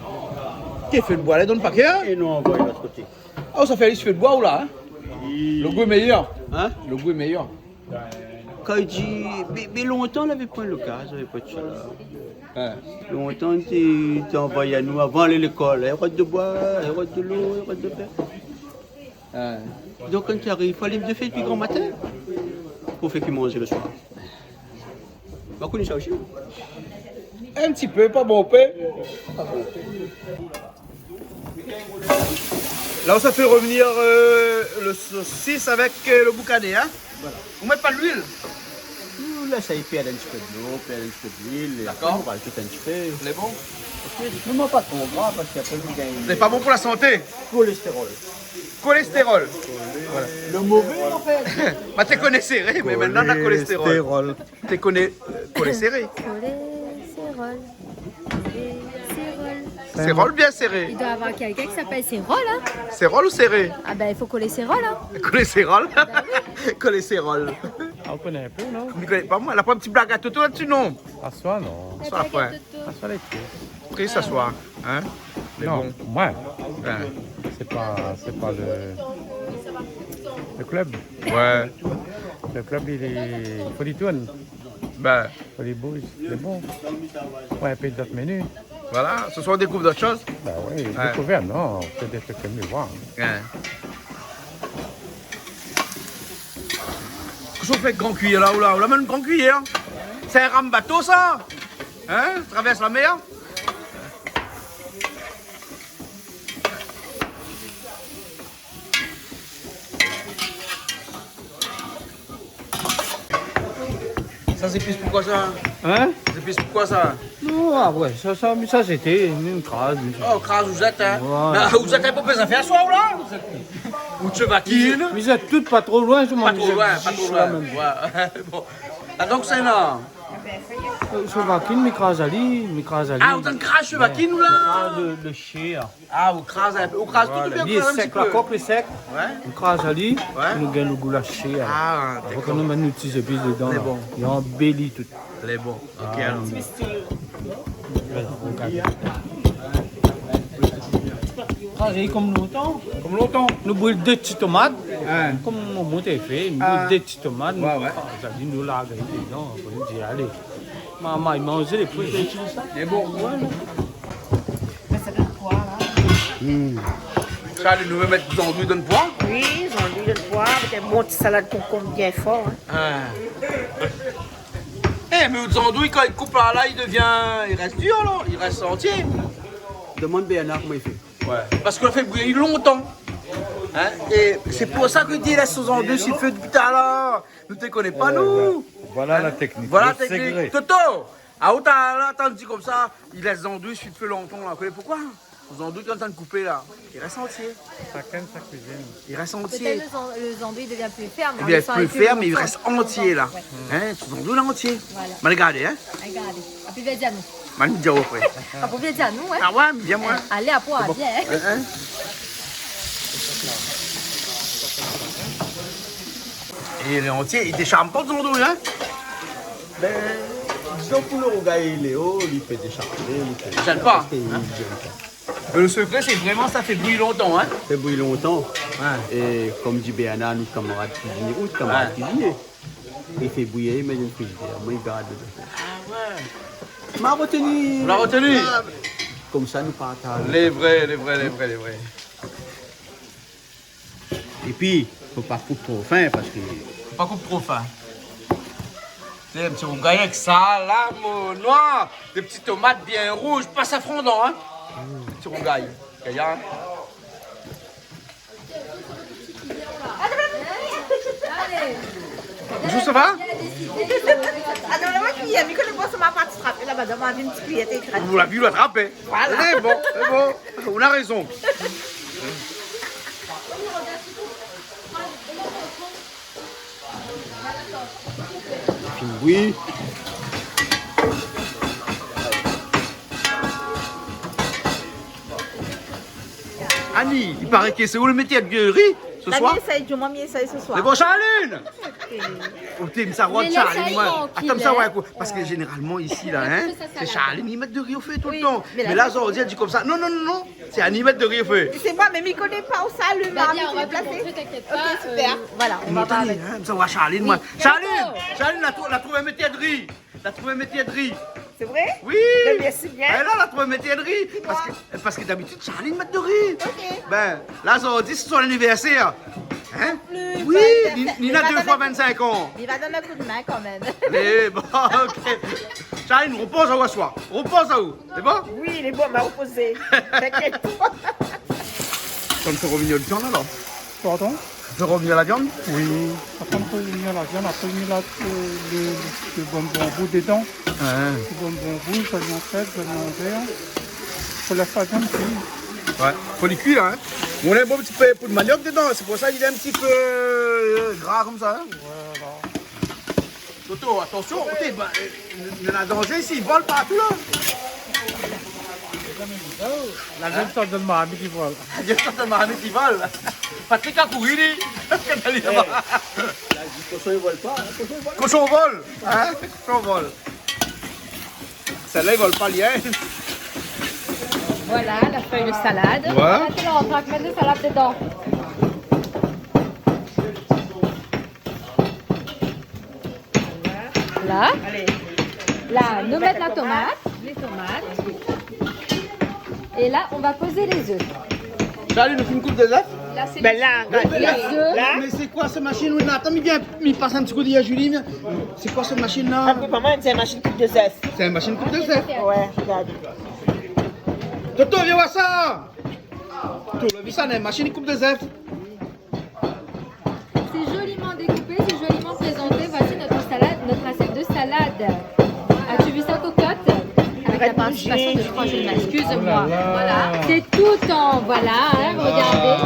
Qui fait le bois là dans le paquet? Hein? Et nous on va de l'autre côté. Oh, ça fait les cheveux de bois ou là? Hein? Le goût est meilleur. Hein? Le goût est meilleur. Quand il dit, mais longtemps on n'avait pas le cas, j'avais pas de chaleur. Ouais. Longtemps tu envoyé à nous avant aller à l'école, un de bois, un de l'eau, un de fer. Donc quand tu arrives, il fallait me faire depuis grand matin pour faire qu'ils mangent le soir. Vous connaissez ça aussi? Un petit peu, pas bon pain. Là, ça fait revenir le saucisse avec le boucané, hein? Voilà. Vous mettez pas de l'huile? Nous, là, ça y perd un petit peu de l'eau, perd un petit peu d'huile. D'accord. On va ajouter un petit peu. C'est bon? Vraiment pas trop gras parce qu'après, vous gagnez. C'est pas bon pour la santé? Cholestérol. Cholestérol. Voilà. Le mauvais, en fait. Bah, t'es connaissé, mais maintenant, on a cholestérol. T'es connais cholestéré. Cholestérol. Cérol bien serré. Il doit y avoir quelqu'un qui s'appelle Cérol, hein? Cérol ou serré? Ah ben il faut coller Cérol, hein? Cholestérol. Cholestérol. Ah, on connaît un peu, non? Vous ne connaissez pas moi? Elle a pas un petit blague à Toto là-dessus, non? À soi, non. À soi, après. À soi, les pieds. Triste à soi. Hein? Les Non, bons. moi, Ouais. c'est pas le club. Ouais. Le club, il faut les tournes. Ben, Il faut les bouges. C'est bon. Ouais, un peu d'autres menus. voilà. Ce soir, on découvre d'autres choses. Ben oui, Ouais. découvert, non. C'est des trucs comme le voir. Ouais. Qu'est-ce qu'on fait avec grand cuillère là ou là? On amène une grande cuillère. C'est un rame bateau ça? Hein? Traverse la mer? Ça s'épice pourquoi ça? Hein? Ça s'épice pourquoi ça? Non, ah ouais, ça c'était une crase. Oh, crase, vous êtes, hein? Ouais. Mais, vous êtes un peu pesé à faire soir ou là? Ou de chevaquine? Mais vous êtes toutes pas trop loin, je m'en Pas trop loin, pas trop loin. Ouais. Bon. Ah, donc c'est là. Chevaquine, Mikrazali. Ah, vous êtes crase chevaquine ou là? Le chien. Ah, vous crase un peu. Vous crase tout bien, Il est crase un petit sec, la peu. coque est sec. Ouais. Mikrazali, Ouais. nous gagnons le goulash chien. Ah, Faut qu'on nous mette nos petits épices dedans. C'est là. bon. Il embellit tout. Les bons. Ok, alors. Crasé comme longtemps. Comme longtemps. Nous brûlons deux petites tomates. Hein. Comme mon monte est fait, nous Ah. brûlons deux petites tomates. Ouais, ouais. Crasali, nous la dedans. On dit, allez. Maman, il mangeait les fruits. C'est bon. Hmm. Charles, nous veut mettre des andouilles dans le poids? Oui, ils ont dit le poivre, des bonnes salades concombre bien fort. Hein. Eh, mais aux andouilles, quand il coupe là, il devient. Il reste dur, là. Il reste entier. Demande Bernard comment il fait. Ouais. Parce qu'on a fait bouillir longtemps. Hein? Et c'est pour ça que dit laisse aux andouilles s'il fait depuis tout à l'heure. Nous ne te connais pas, nous. Voilà la technique. Voilà le la technique. secret. Toto, à autant là, t'as dit comme ça, il laisse les andouilles suffit de feu longtemps. Là. Vous connaissez pourquoi? Les andouilles, quand t'as de couper là, il reste entier. Chacun sa cuisine. Il reste Peut-être entier. le andouille devient plus ferme. Il reste plus ferme, mais il reste entier là. Ouais. Hein, les andouilles là entier. Voilà. Mais regardez, hein. Regardez. Et puis, viens dire à nous. Je vais dire après. Ah, pour viens dire à nous, hein. Ah ouais, viens moi. Allez, à poids, viens. Hein? Et il est entier, il décharme pas de andouilles, hein. Ben, disons pour le regarder Léo, il fait des charpés. Il gêne pas, Il hein. gêne pas. Mais le secret, c'est vraiment ça fait bouillir longtemps, hein. Ça fait bouillir longtemps. Et comme dit Bernard, nos camarades cuisiniers, ou camarades cuisiniers, il fait bouillir, il met dans le frigidaire. Moi, il garde dedans. Ah ouais. M'a retenu. On l'a retenu. Comme ça, nous partageons. Les vrais. Et puis, faut pas couper trop fin parce que... Faut pas couper trop fin. Tu sais, monsieur, vous gagnez avec ça, là, mon noir, des petites tomates bien rouges, pas safrondant, hein. Monsieur, vous gagnez. Gagnant, hein. Bonjour, ça va? Ah non, moi je viens, mais que le boss m'a pas attrapé là-bas, dans ma vie, une petite cuillère écrasée. Vous l'avez vu l'attraper. Voilà. C'est bon, c'est bon. On a raison. Oui. Annie, il paraît que c'est où le métier de gueulerie ce soir? Moi, m'essaye ce soir. Mais bon, Charline! Oh, t'es ça roi de Charline, moi. Attends, ça, ouais, parce que généralement, ici, là, hein, c'est Charline, ils mettent de riz au feu tout le temps. Mais là, Zordi, elle dit comme ça. Non, non, non, non, c'est Annie mettre de riz au feu. C'est moi, mais il connaît pas où ça, le Bah, bien, on va te montrer, t'inquiète pas. Ok, super. Voilà, on va pas avec. Ça va, Charline, moi. Charline! Charline, elle a trouvé un métier de riz. Elle a trouvé un métier de riz. C'est vrai? Oui! Merci bien. Elle a trouvé un métier de riz. Parce que d'habitude, Charline met de riz. Ok. Ben, là, Zordi, c'est son anniversaire. Hein? Oui, Nina 2 fois 25 ans. Il va donner un coup de main quand même. Allez, bon, ok. Charline, on pense à où soir? On pense à où? C'est bon? Oui, il est bon, m'a reposé. T'inquiète pas. On peut revenir à la viande alors? Pardon? On peut revenir à la viande? Oui. Après, on peut venir la viande, après, on met le bonbon bout dedans. Le bonbon bout, je l'ai en fait, je l'ai en verre. Faut la faire bien cuire. Ouais, faut les cuire, hein. On a un bon petit peu de manioc dedans, c'est pour ça qu'il est un petit peu gras comme ça. Hein. Voilà. Toto, attention, il y en a danger ici, ils volent partout là. La viande sort de Mahami qui vole. La viande sort de Mahami qui vole. Patrick a couru, lui. Cochon, il vole pas. Cochon vole. Hein? Cochon vole. Celle-là, il vole pas lien. Voilà, la feuille de salade. Ouais. Voilà, tu l'as, on va mettre de salade dedans. Là. Allez. Là, nous mettre la tomate, les tomates. Et là, on va poser les œufs. Charlie, nous fait une coupe de œufs. Là, c'est Ben là, les œufs. Là. Mais c'est quoi cette machine? Oui, attends, il passe un petit coup d'œil à Julie. C'est quoi cette machine là? Ah oui, maman, c'est une machine coupe de œufs. C'est une machine coupe de œufs. Ouais, regarde. Toto, viens voir ça. Toto, le vu ça, c'est une machine coupe de œufs. C'est joliment découpé, c'est joliment présenté. Voici notre salade, notre assiette de salade. As-tu vu ça, cocotte? Avec la participation de Frangine, excuse-moi. Voilà, c'est tout en voilà, hein, regardez.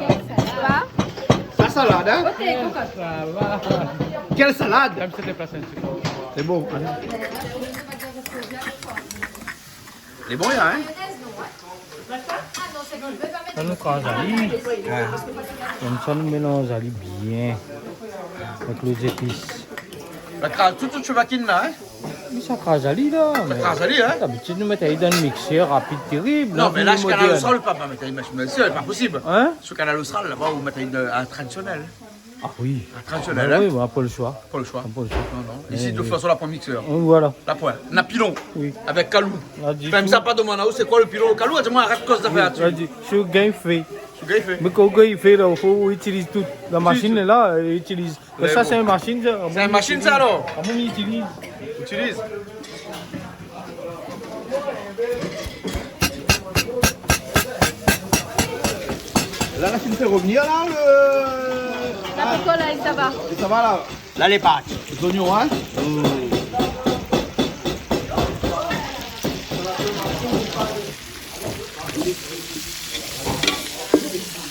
Quelle salade. La salade, hein? Ok, cocotte. Quelle salade? C'est bon. C'est bon, hein? Ça nous casalie. Comme ça, nous mélangeons bien avec les épices. La crase, tout chevaquine là, hein? Mais ça casalie là. Ça casalie, hein? D'habitude, nous mettons dans un mixeur rapide, terrible. Non, mais là, sur Canal Austral, pas mettre une machine, c'est pas possible. Hein? Sur Canal Austral, là-bas, vous mettez un traditionnel. Ah oui. Un traditionnel, Ah, hein? oui, bah, pas le choix. Pas le choix. Pas le choix. Non, non. Ici, de toute façon, la pointe mixeur. Voilà. La pointe. Un pilon. Oui. Avec calou. Même ça, pas de mon c'est quoi le pilon? Le calou, dis-moi, arrête cause d'affaires là-dessus. Je suis gain fait. Fait. Mais quand il fait, il faut utiliser toute la machine est là, il utilise. Mais ça, c'est une machine. C'est une machine, ça alors? Comment on utilise? Utilise. Là, tu me fais revenir là, La coco, là, ça va. Ça va là? Là, les pâtes. Les oignons, hein?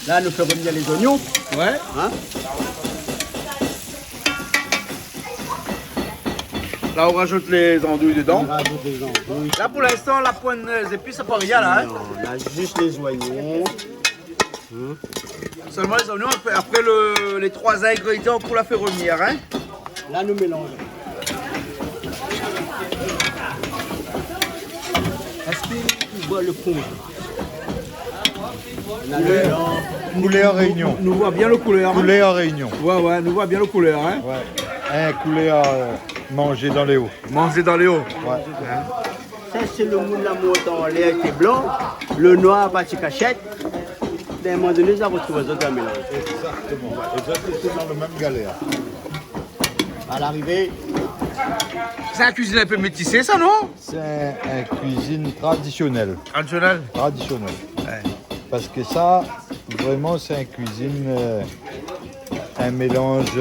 Là, nous ferons bien les oignons. Ouais. Hein? Là, on rajoute les andouilles dedans. On rajoute les andouilles. Là, pour l'instant, la pointe des épices, ça pas rien là. Hein? Non, on a juste les oignons. Hein? Seulement les oignons, après les trois ingrédients pour la faire revenir. Hein? Là, nous mélangeons. Est-ce que boit le fond? Coulé en réunion. Nous voit bien le couleur. Coulé en réunion. Ouais, nous voit bien le couleur. Hein? Ouais. Coulé à manger dans les hauts. Manger dans les hauts. Ouais. Ça, c'est le moule la monte en l'air qui est blanc. Le noir, bah, tu cachettes. d'un moment donné, ça retrouve les autres à mélanger. Exactement. Et ça, c'est dans le même galère. À l'arrivée. C'est une cuisine un peu métissée, ça, non? C'est une cuisine traditionnelle. Traditionnelle? Traditionnelle. Ouais. Parce que ça, vraiment, c'est une cuisine, un mélange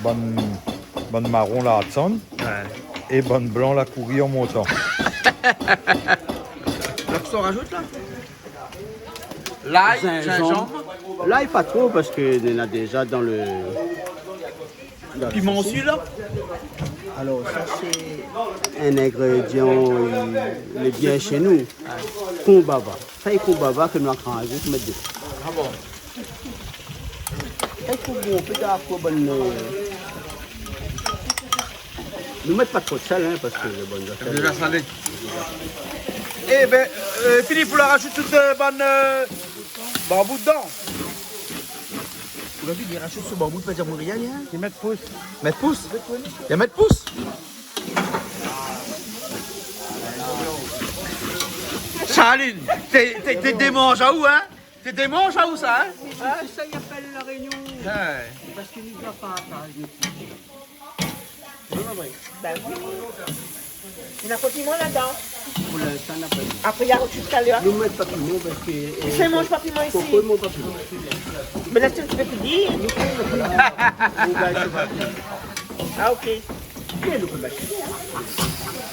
bonne marron la Hudson et bonne blanc la courie en montant. Là, tu t'en rajoutes, là? L'ail, gingembre. L'ail, pas trop, parce qu'il y en a déjà dans le... Piment aussi, là? Alors, ça, c'est un ingrédient, il est bien chez nous. Kumbaba. Ça, c'est kumbaba que nous avons rajouté, mettre dedans. Ah bon? Il faut bon, peut-être bonne... Nous mettons pas trop de sel, hein, parce que les bonnes affaires... Déjà salé. Eh ben, Philippe, vous la rajoutez toute bonne bambou dedans. Vous l'avez vu, il rajoute ce bambou, pas dire rien, hein? Il met pouce. Mettre pouce? Il y a mettre pouce? Charline, t'es démange à où, hein? T'es démange à où, ça, hein? Ah, ça, il appelle la réunion. Ouais. Parce qu'il nous a pas à Ben oui. Il n'y a pas de piment là-dedans. Pour l'instant, on n'a pas dit. Après, il y a reçu tout à l'heure. Nous ne mettons pas piment parce que... Je ne mange pas piment ici. Pourquoi ils ne mangent pas piment? Mais là, tu ne peux plus dire. Ah, ok. Là,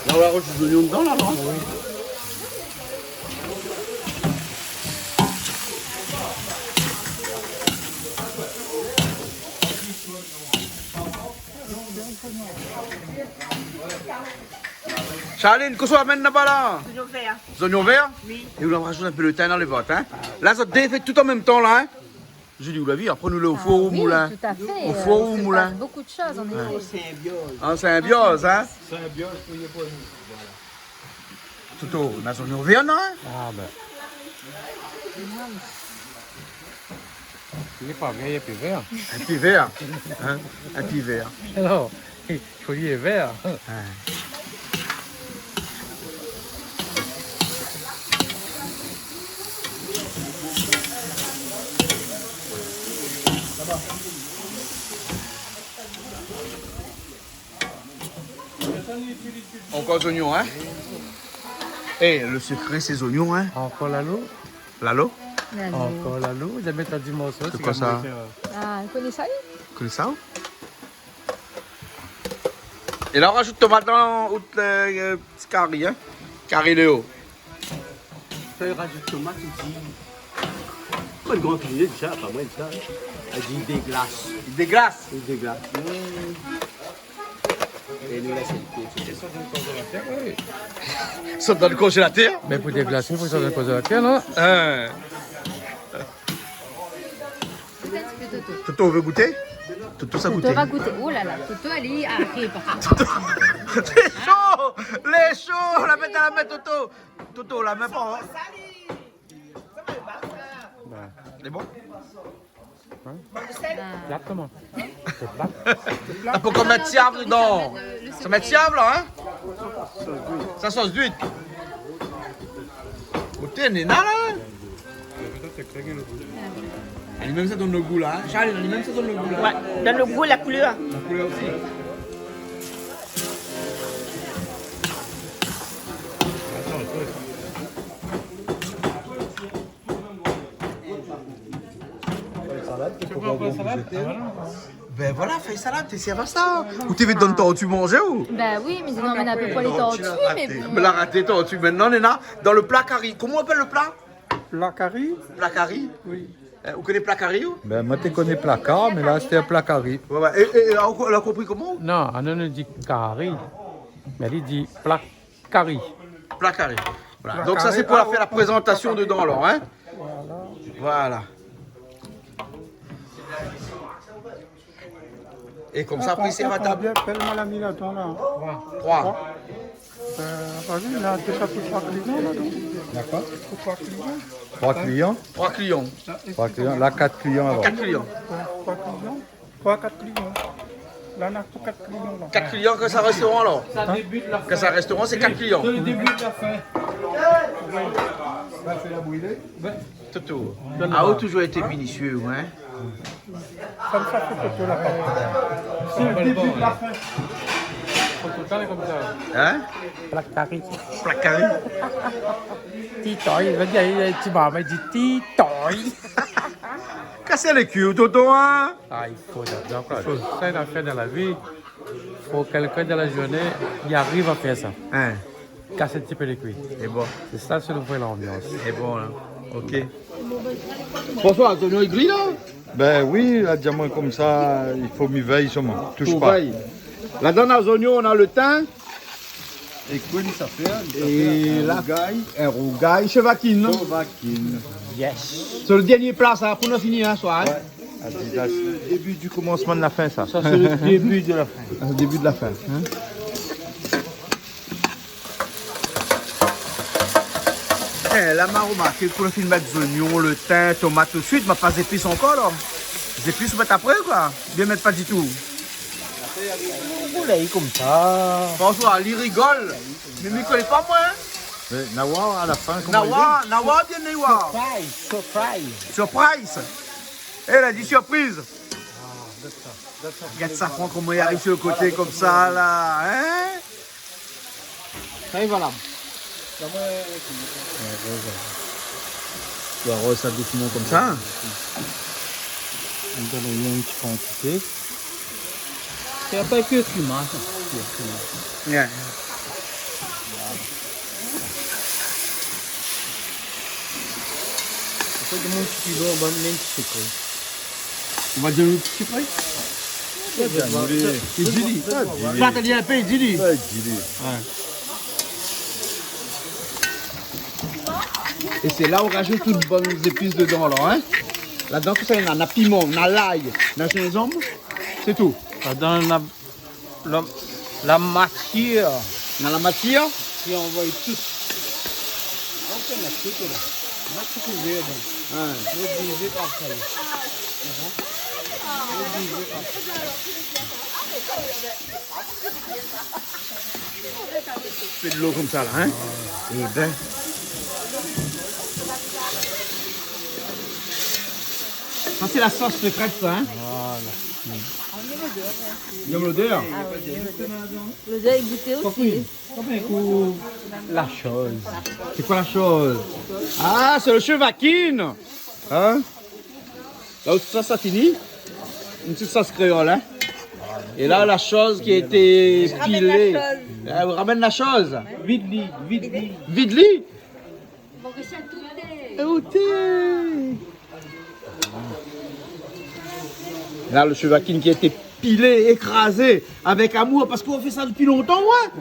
on va rajouter des oignons dedans, là, non? Oui. Charline, qu'est-ce qu'on amène là-bas, là? Des oignons verts. Des oignons verts? Oui. Et vous rajoutez un peu le thym dans les bottes, hein? Là, ça défait tout en même temps, là, hein? Julie, vous l'avez vu, après nous le au four ou au moulin? Oui, tout à fait. Au four ou au il se moulin? passe beaucoup de choses, en effet. Ah, c'est un biose, hein? C'est un biose pour y avoir Toto, on a des oignons verts, non? Ah ben. Il n'est pas vert, il est plus vert. Un petit vert, hein? Un petit vert. Alors, il faut lui est vert. Encore des oignons, hein? Et le secret, c'est les oignons, hein? Encore l'eau. L'eau? Encore l'eau. Je vais mettre un petit morceau. C'est quoi ça? Ah, vous connaissez ça, lui? Vous connaissez ça? Et là, on rajoute tomate dans le petit carré, hein? Carré de haut. Ça, il rajoute tomate, il dit... Pas une grande cuisine, ça, pas moi, ça. Elle dit des glaces. Des glaces? Des glaces. Et nous laisse le Oui. Ça dans le congélateur? Mais pour déglacer, il faut que ça dans le congélateur, non? Toto, on veut goûter? Toto, ça goûter. Toto va goûter. Oh là là, Toto, elle est arrêtée. Les chauds! Les chauds! La mettre dans la main, Toto! Toto, la main pas. C'est bon? Exactement. Ah, pour qu'on mette siable dedans. Ça met siable, là, hein? Ça sauce d'huile. Goûtez, Nina, là? Elle même ça donne le goût, là, hein? Charlie, elle même ça donne le goût, là. Ouais, dans le goût, la couleur. La couleur aussi. Ben voilà, fais salade, t'es servi à ça. Ou t'es dans le temps, tu mangeais ou? Ben oui, mais sinon, on amène un peu pour les tortues, mais bon. Mais la raté, tortue. Maintenant, Nena, dans le plat carré. Comment on appelle le plat? Plat carré? Plat carré? Oui. Vous connaissez plat carré ou? Ben, moi, tu connais placard, mais là, c'était un placari. Ouais, ouais. Et elle a compris comment? Non, on ne dit carré, mais elle dit plat carré. Plat carré. Voilà. Donc ça, c'est pour faire la présentation dedans, alors, hein? Voilà. Et comme ça, après, c'est à table. Appelle-moi l'ami là-dedans, là. 3. Vas-y, là, déjà pour 3 clients, là-dedans. D'accord. Pour 3 clients. 3 clients? 3 clients. 3 clients. Là, 4 clients avant. 4 clients. 3 clients. 3, 4 clients. Là, on a pour 4 clients, là. 4 clients que ça restaurant, alors? Ça débute la fin. Que ça restaurant, c'est 4 clients. C'est le début de la fin. Toto, a ou toujours été minutieux, hein? Comme ça, c'est Toto la pâte. C'est le début de la fin. Faut tout le temps comme ça. Hein? Placari. Placari. Titoy, il va dire, tu m'as dit titoy. Casser le cul, Toto, hein? Ah, il faut d'abord. Ça, il a fait dans la vie. Il faut quelqu'un dans la journée qui arrive à faire ça. Hein? Casser un petit peu les cuits. Et bon. C'est ça, c'est le vrai l'ambiance. Et bon, là. Ok. Bonsoir, Antonio, il grille, là? Ben oui, la diamant comme ça, il faut m'y veiller seulement. Touche pas. Là, dans nos oignons, on a le thym. Et quoi ça fait? Et là, un rougail, chevatine. Chevatine. Yes. C'est le dernier plat, ça, pour nous finir, hein, soir. Ouais. C'est le début du commencement de la fin, ça. Ça, c'est le début de la fin. Le début de la fin. Hein? Là, ma remarqué pour le film mettre des oignons, le thym, tomate tout de suite, mais pas des épices encore, là. Les épices, mettre après, quoi. Bien mettre pas du tout. Vous l'avez comme ça. François, il rigole. Mais il ne connaît pas moi. Hein? Nawa à la fin, comment Nawa, bien Nawa. Surprise. Elle a dit surprise. Regarde ça, Franck, comment il arrive sur le côté comme ça, là. Hein? Et voilà. Tu arroses ça doucement comme ça. On donne une petite quantité. C'est pas que cumin, ça. Yeah. Après, de mon petit kilo, on va mettre un petit sucre. On va dire un petit sucre? C'est Gili. Là, t'as dit un peu, Gili. Ouais, Gili. Et c'est là où on rajoute toutes les bonnes épices dedans, là, hein? Là-dedans, tout ça, il y en a piment, on a l'ail, on a gingembre, c'est tout. Là-dedans, la matière. Dans la matière? Et on va y tout. On peut mettre tout là. Mettre tout vert. Le diviser par ça. Le diviser par ça. Fais de l'eau comme ça, là, hein? Et ben. Ça, c'est la sauce secrète, ça, hein? Voilà. Il y a l'odeur. L'odeur est goûtée aussi. La chose. C'est quoi la chose? Ah, c'est le chevatine. Hein? Là où ça finit. Une petite sauce créole, hein? Et là, la chose qui a été pilée. On ramène la chose. Vide-lit, vide-lit. Vide-lit? Outé. Là, le chevatine qui a été pilé, écrasé, avec amour, parce qu'on fait ça depuis longtemps, ouais.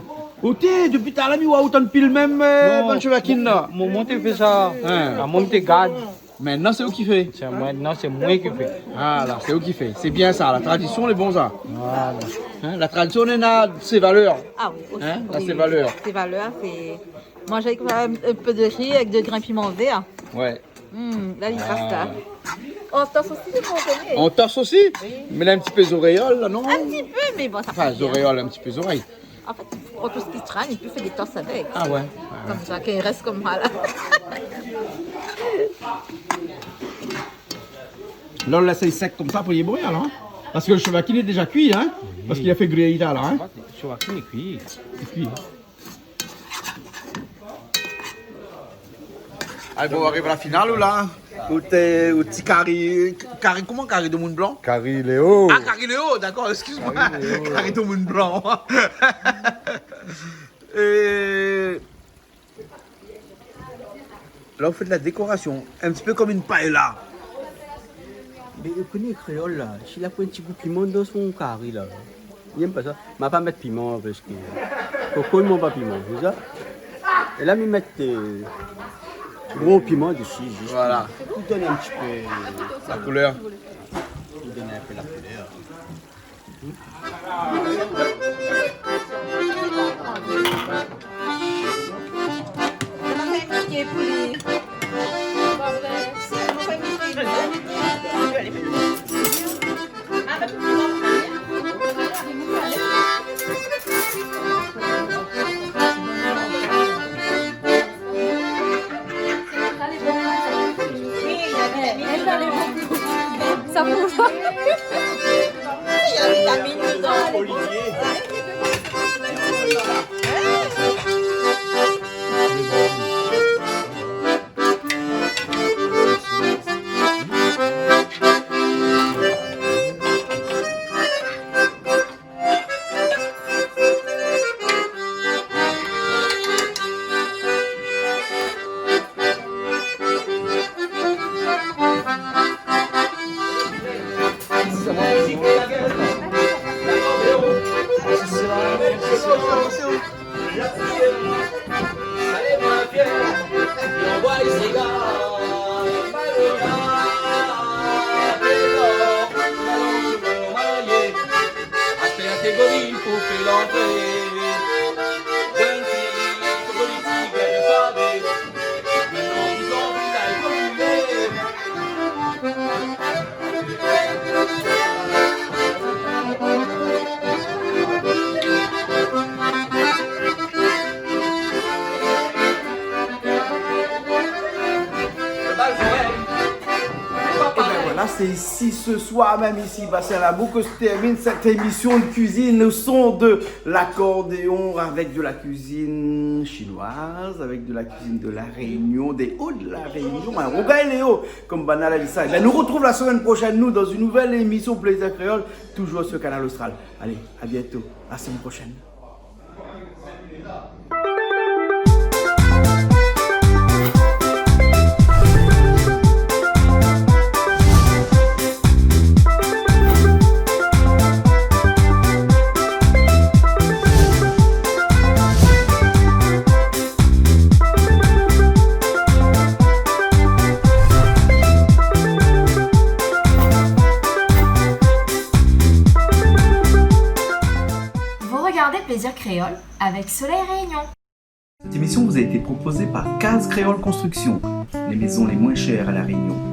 Outé, depuis t'as l'ami, ouais, autant de pile même, le chevatine, là. Moi, tu fais ça. À moi, tu gardes. Maintenant, c'est où qui fait? Maintenant, c'est moi qui fais. Ah, là, c'est où qui fait? C'est bien ça, la tradition, les bons ça. Voilà. Hein, la tradition, on a ses valeurs. Ah oui, aussi. Hein, Oui, ses valeurs. Ses valeurs, c'est manger avec un peu de riz avec de grains piment vert. Ouais. Là, il passe là. On torse aussi des contenus. On torse aussi? Mais là, un petit peu les oreilles, là, non? Un petit peu, mais bon, ça Enfin, fait les bien. oreilles, un petit peu les oreilles. En fait, pour tout ce qui traîne, il peut faire des torses avec. Ah ouais? Comme ça, qu'il reste comme moi là. Là, on le laisse sec comme ça pour y bouillir, là. Hein? Parce que le chevatine est déjà cuit, hein? Parce qu'il a fait griller là, hein? Le chevatine est cuit. C'est cuit. Allez, bon, on arrive à la finale, ou là? Ou petit carré. Carré, comment carré de monde blanc? Carré Léo. Ah, carré Léo, d'accord, excuse-moi. Carré de monde blanc. Et... Là, on fait de la décoration. Un petit peu comme une paella. Mais vous connaissez les créoles là, s'il a pris un petit coup de piment dans son carré là, il n'aime pas ça. Je ne vais pas mettre piment parce que pourquoi ils ne pas piment, c'est ça? Et là, ils mettent gros piment dessus, juste voilà. Pour donner un petit peu la couleur. Pour donner un peu la couleur. Ça bouge pas. Il y a la vitamine dedans. Olivier. C'est ici ce soir, même ici, Bassin Labou, que se termine cette émission de cuisine au son de l'accordéon avec de la cuisine chinoise, avec de la cuisine de la Réunion, des hauts de la Réunion, Rouga et Léo, comme Banal a dit ça. Nous retrouvons la semaine prochaine, nous, dans une nouvelle émission Plaisir Créole, toujours sur Canal Austral. Allez, à bientôt, à la semaine prochaine. Plaisir Créole avec Soleil Réunion. Cette émission vous a été proposée par Case Créole Construction, les maisons les moins chères à La Réunion.